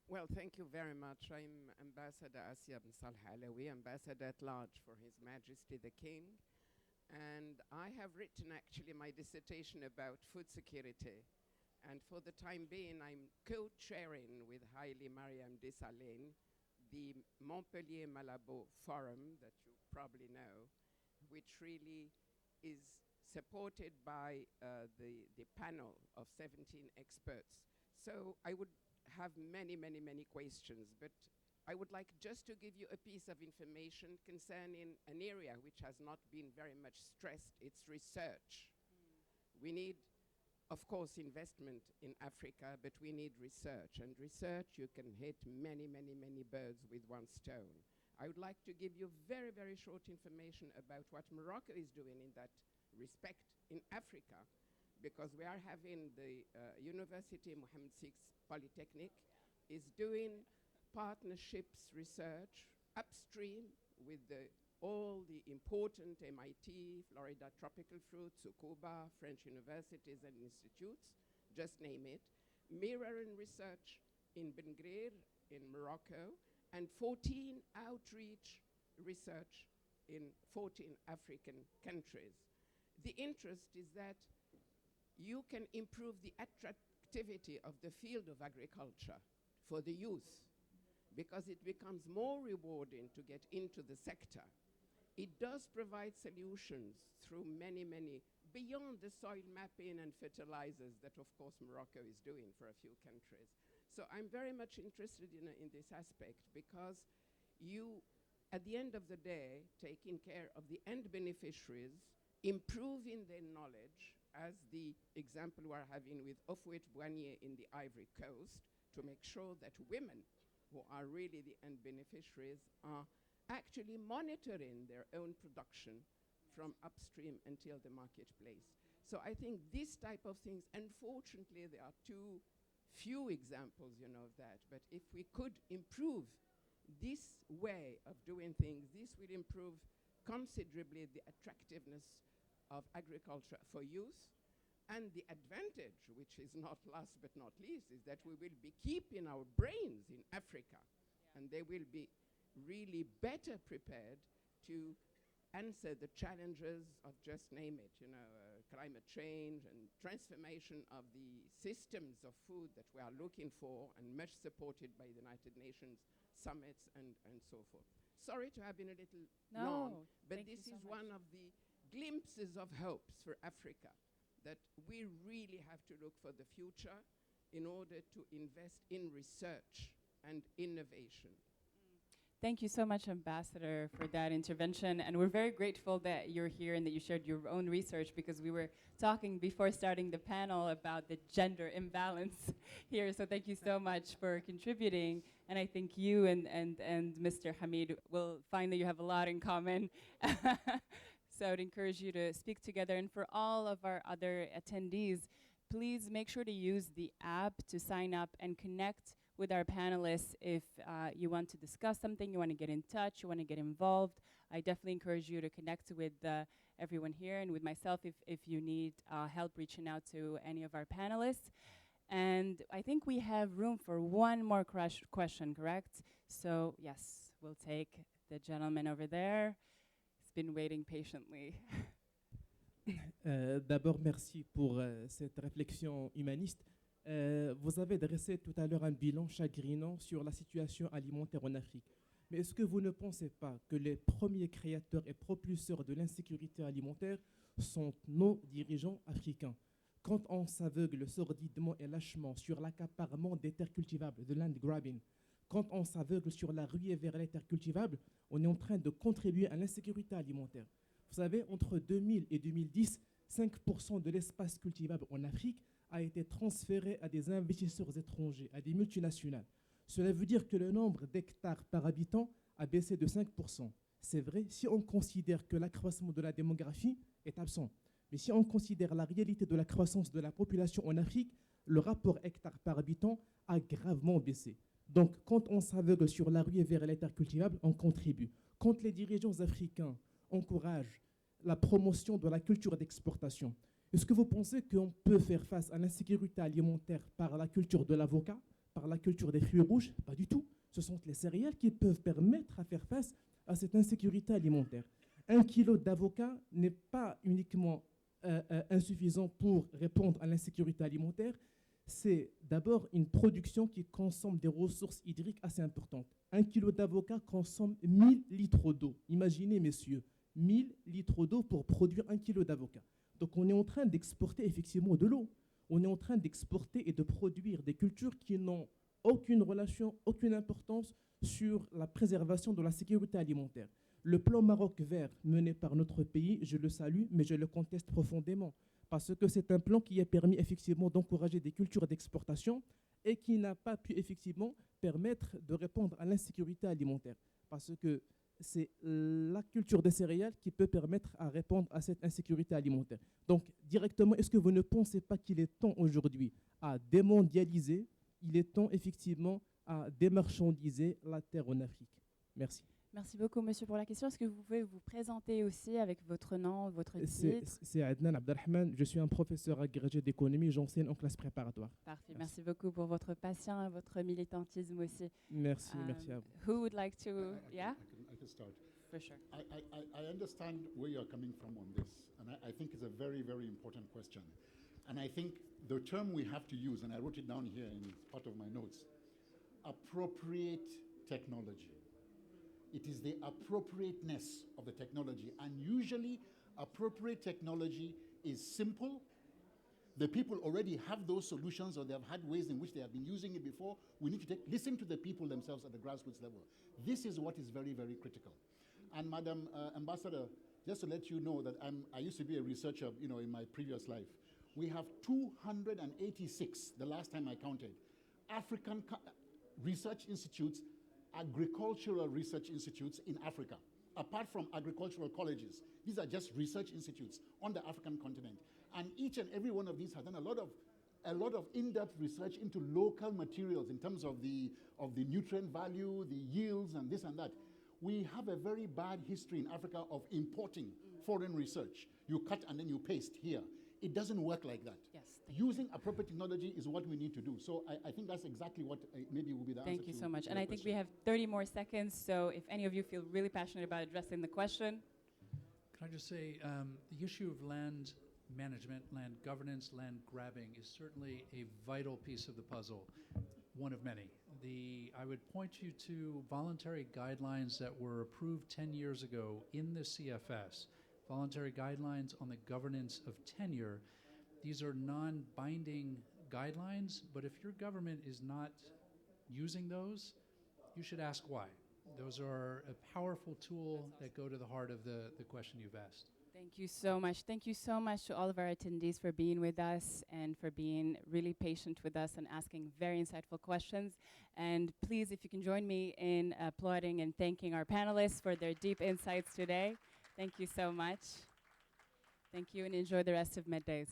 [SPEAKER 8] Well, thank you very much. I'm Ambassador Asya bin Saleh Alawi, Ambassador at Large for His Majesty the King. And I have written actually my dissertation about food security. And for the time being, I'm co-chairing with Haile Mariam Desalegn the Montpellier Malabo Forum that you probably know, which really is supported by the panel of 17 experts. So I would have many questions, but I would like just to give you a piece of information concerning an area which has not been very much stressed. It's research. We need, of course, investment in Africa, but we need research. And research, you can hit many birds with one stone. I would like to give you very short information about what Morocco is doing in that respect in Africa, because we are having the University Mohammed VI Polytechnic is doing partnerships research upstream with all the important MIT, Florida Tropical Fruit, Tsukuba, French universities and institutes, just name it, mirroring research in Ben Grir in Morocco, and 14 outreach research in 14 African countries. The interest is that you can improve the attractivity of the field of agriculture for the youth, because it becomes more rewarding to get into the sector. It does provide solutions through many, beyond the soil mapping and fertilizers that, of course, Morocco is doing for a few countries. So I'm very much interested in this aspect, because you, at the end of the day, taking care of the end beneficiaries, improving their knowledge, as the example we're having with Ofouet Boigné in the Ivory Coast, to make sure that women, who are really the end beneficiaries, are actually monitoring their own production from upstream until the marketplace. So I think this type of things, unfortunately, there are too few examples, of that. But if we could improve this way of doing things, this will improve considerably the attractiveness of agriculture for youth. And the advantage, which is not last but not least, is that we will be keeping our brains in Africa, and they will be really better prepared to answer the challenges of, just name it, climate change and transformation of the systems of food that we are looking for, and much supported by the United Nations summits and so forth. Sorry to have been a little long, but this is one of the glimpses of hopes for Africa, that we really have to look for the future in order to invest in research and innovation.
[SPEAKER 1] Thank you so much, Ambassador, for that intervention. And we're very grateful that you're here and that you shared your own research, because we were talking before starting the panel about the gender imbalance here. So thank you so much for contributing. And I think you and Mr. Hamid will find that you have a lot in common. So I would encourage you to speak together. And for all of our other attendees, please make sure to use the app to sign up and connect with our panelists. If you want to discuss something, you want to get in touch, you want to get involved, I definitely encourage you to connect with everyone here and with myself if you need help reaching out to any of our panelists. And I think we have room for one more question, correct? So yes, we'll take the gentleman over there. He's been waiting patiently.
[SPEAKER 9] D'abord, merci pour cette réflexion humaniste. Vous avez dressé tout à l'heure un bilan chagrinant sur la situation alimentaire en Afrique. Mais est-ce que vous ne pensez pas que les premiers créateurs et propulseurs de l'insécurité alimentaire sont nos dirigeants africains? Quand on s'aveugle sordidement et lâchement sur l'accaparement des terres cultivables, de land grabbing, quand on s'aveugle sur la ruée vers les terres cultivables, on est en train de contribuer à l'insécurité alimentaire. Vous savez, entre 2000 et 2010, 5% de l'espace cultivable en Afrique a été transféré à des investisseurs étrangers, à des multinationales. Cela veut dire que le nombre d'hectares par habitant a baissé de 5%. C'est vrai si on considère que l'accroissement de la démographie est absent. Mais si on considère la réalité de la croissance de la population en Afrique, le rapport hectare par habitant a gravement baissé. Donc, quand on s'aveugle sur la ruée vers les terres cultivables, on contribue. Quand les dirigeants africains encouragent la promotion de la culture d'exportation, est-ce que vous pensez qu'on peut faire face à l'insécurité alimentaire par la culture de l'avocat, par la culture des fruits rouges? Pas du tout. Ce sont les céréales qui peuvent permettre à faire face à cette insécurité alimentaire. 1 kilo d'avocat n'est pas uniquement insuffisant pour répondre à l'insécurité alimentaire. C'est d'abord une production qui consomme des ressources hydriques assez importantes. 1 kilo d'avocat consomme 1000 litres d'eau. Imaginez, messieurs, 1000 litres d'eau pour produire 1 kilo d'avocat. Donc on est en train d'exporter effectivement de l'eau. On est en train d'exporter et de produire des cultures qui n'ont aucune relation, aucune importance sur la préservation de la sécurité alimentaire. Le plan Maroc vert mené par notre pays, je le salue, mais je le conteste profondément. Parce que c'est un plan qui a permis effectivement d'encourager des cultures d'exportation et qui n'a pas pu effectivement permettre de répondre à l'insécurité alimentaire. Parce que c'est la culture des céréales qui peut permettre à répondre à cette insécurité alimentaire. Donc, directement, est-ce que vous ne pensez pas qu'il est temps aujourd'hui à démondialiser, il est temps effectivement à démarchandiser la terre en Afrique? Merci.
[SPEAKER 1] Merci beaucoup, monsieur, pour la question. Est-ce que vous pouvez vous présenter aussi avec votre nom, votre titre?
[SPEAKER 9] C'est Adnan Abdelrahman. Je suis un professeur agrégé d'économie. J'enseigne en classe préparatoire.
[SPEAKER 1] Parfait. Merci beaucoup pour votre patience et votre militantisme aussi.
[SPEAKER 9] Merci, merci à vous.
[SPEAKER 1] Who would like to, yeah?
[SPEAKER 2] I can start.
[SPEAKER 1] For sure.
[SPEAKER 2] I understand where you're coming from on this, and I think it's a very, very important question. And I think the term we have to use, and I wrote it down here in part of my notes, appropriate technology. It is the appropriateness of the technology. And usually, appropriate technology is simple. The people already have those solutions, or they have had ways in which they have been using it before. We need to listen to the people themselves at the grassroots level. This is what is very, very critical. And Madam Ambassador, just to let you know that I used to be a researcher, in my previous life. We have 286, the last time I counted, African research institutes, agricultural research institutes in Africa, apart from agricultural colleges. These are just research institutes on the African continent. And each and every one of these has done a lot of a lot of in-depth research into local materials in terms of the nutrient value, the yields, and this and that. We have a very bad history in Africa of importing foreign research. You cut and then you paste here. It doesn't work like that.
[SPEAKER 1] Yes.
[SPEAKER 2] Using appropriate technology is what we need to do. So I think that's exactly what maybe will be the answer.
[SPEAKER 1] Thank you
[SPEAKER 2] to
[SPEAKER 1] so much.
[SPEAKER 2] your
[SPEAKER 1] And I think we
[SPEAKER 2] question.
[SPEAKER 1] have 30 more seconds, so if any of you feel really passionate about addressing the question.
[SPEAKER 4] Can I just say, the issue of land management, land governance, land grabbing is certainly a vital piece of the puzzle, one of many. I would point you to voluntary guidelines that were approved 10 years ago in the CFS, voluntary guidelines on the governance of tenure. These are non-binding guidelines, but if your government is not using those, you should ask why. Those are a powerful tool that go to the heart of the question you've asked.
[SPEAKER 1] Thank you so much. Thank you so much to all of our attendees for being with us and for being really patient with us and asking very insightful questions. And please, if you can join me in applauding and thanking our panelists for their deep insights today. Thank you so much. Thank you, and enjoy the rest of MEDays.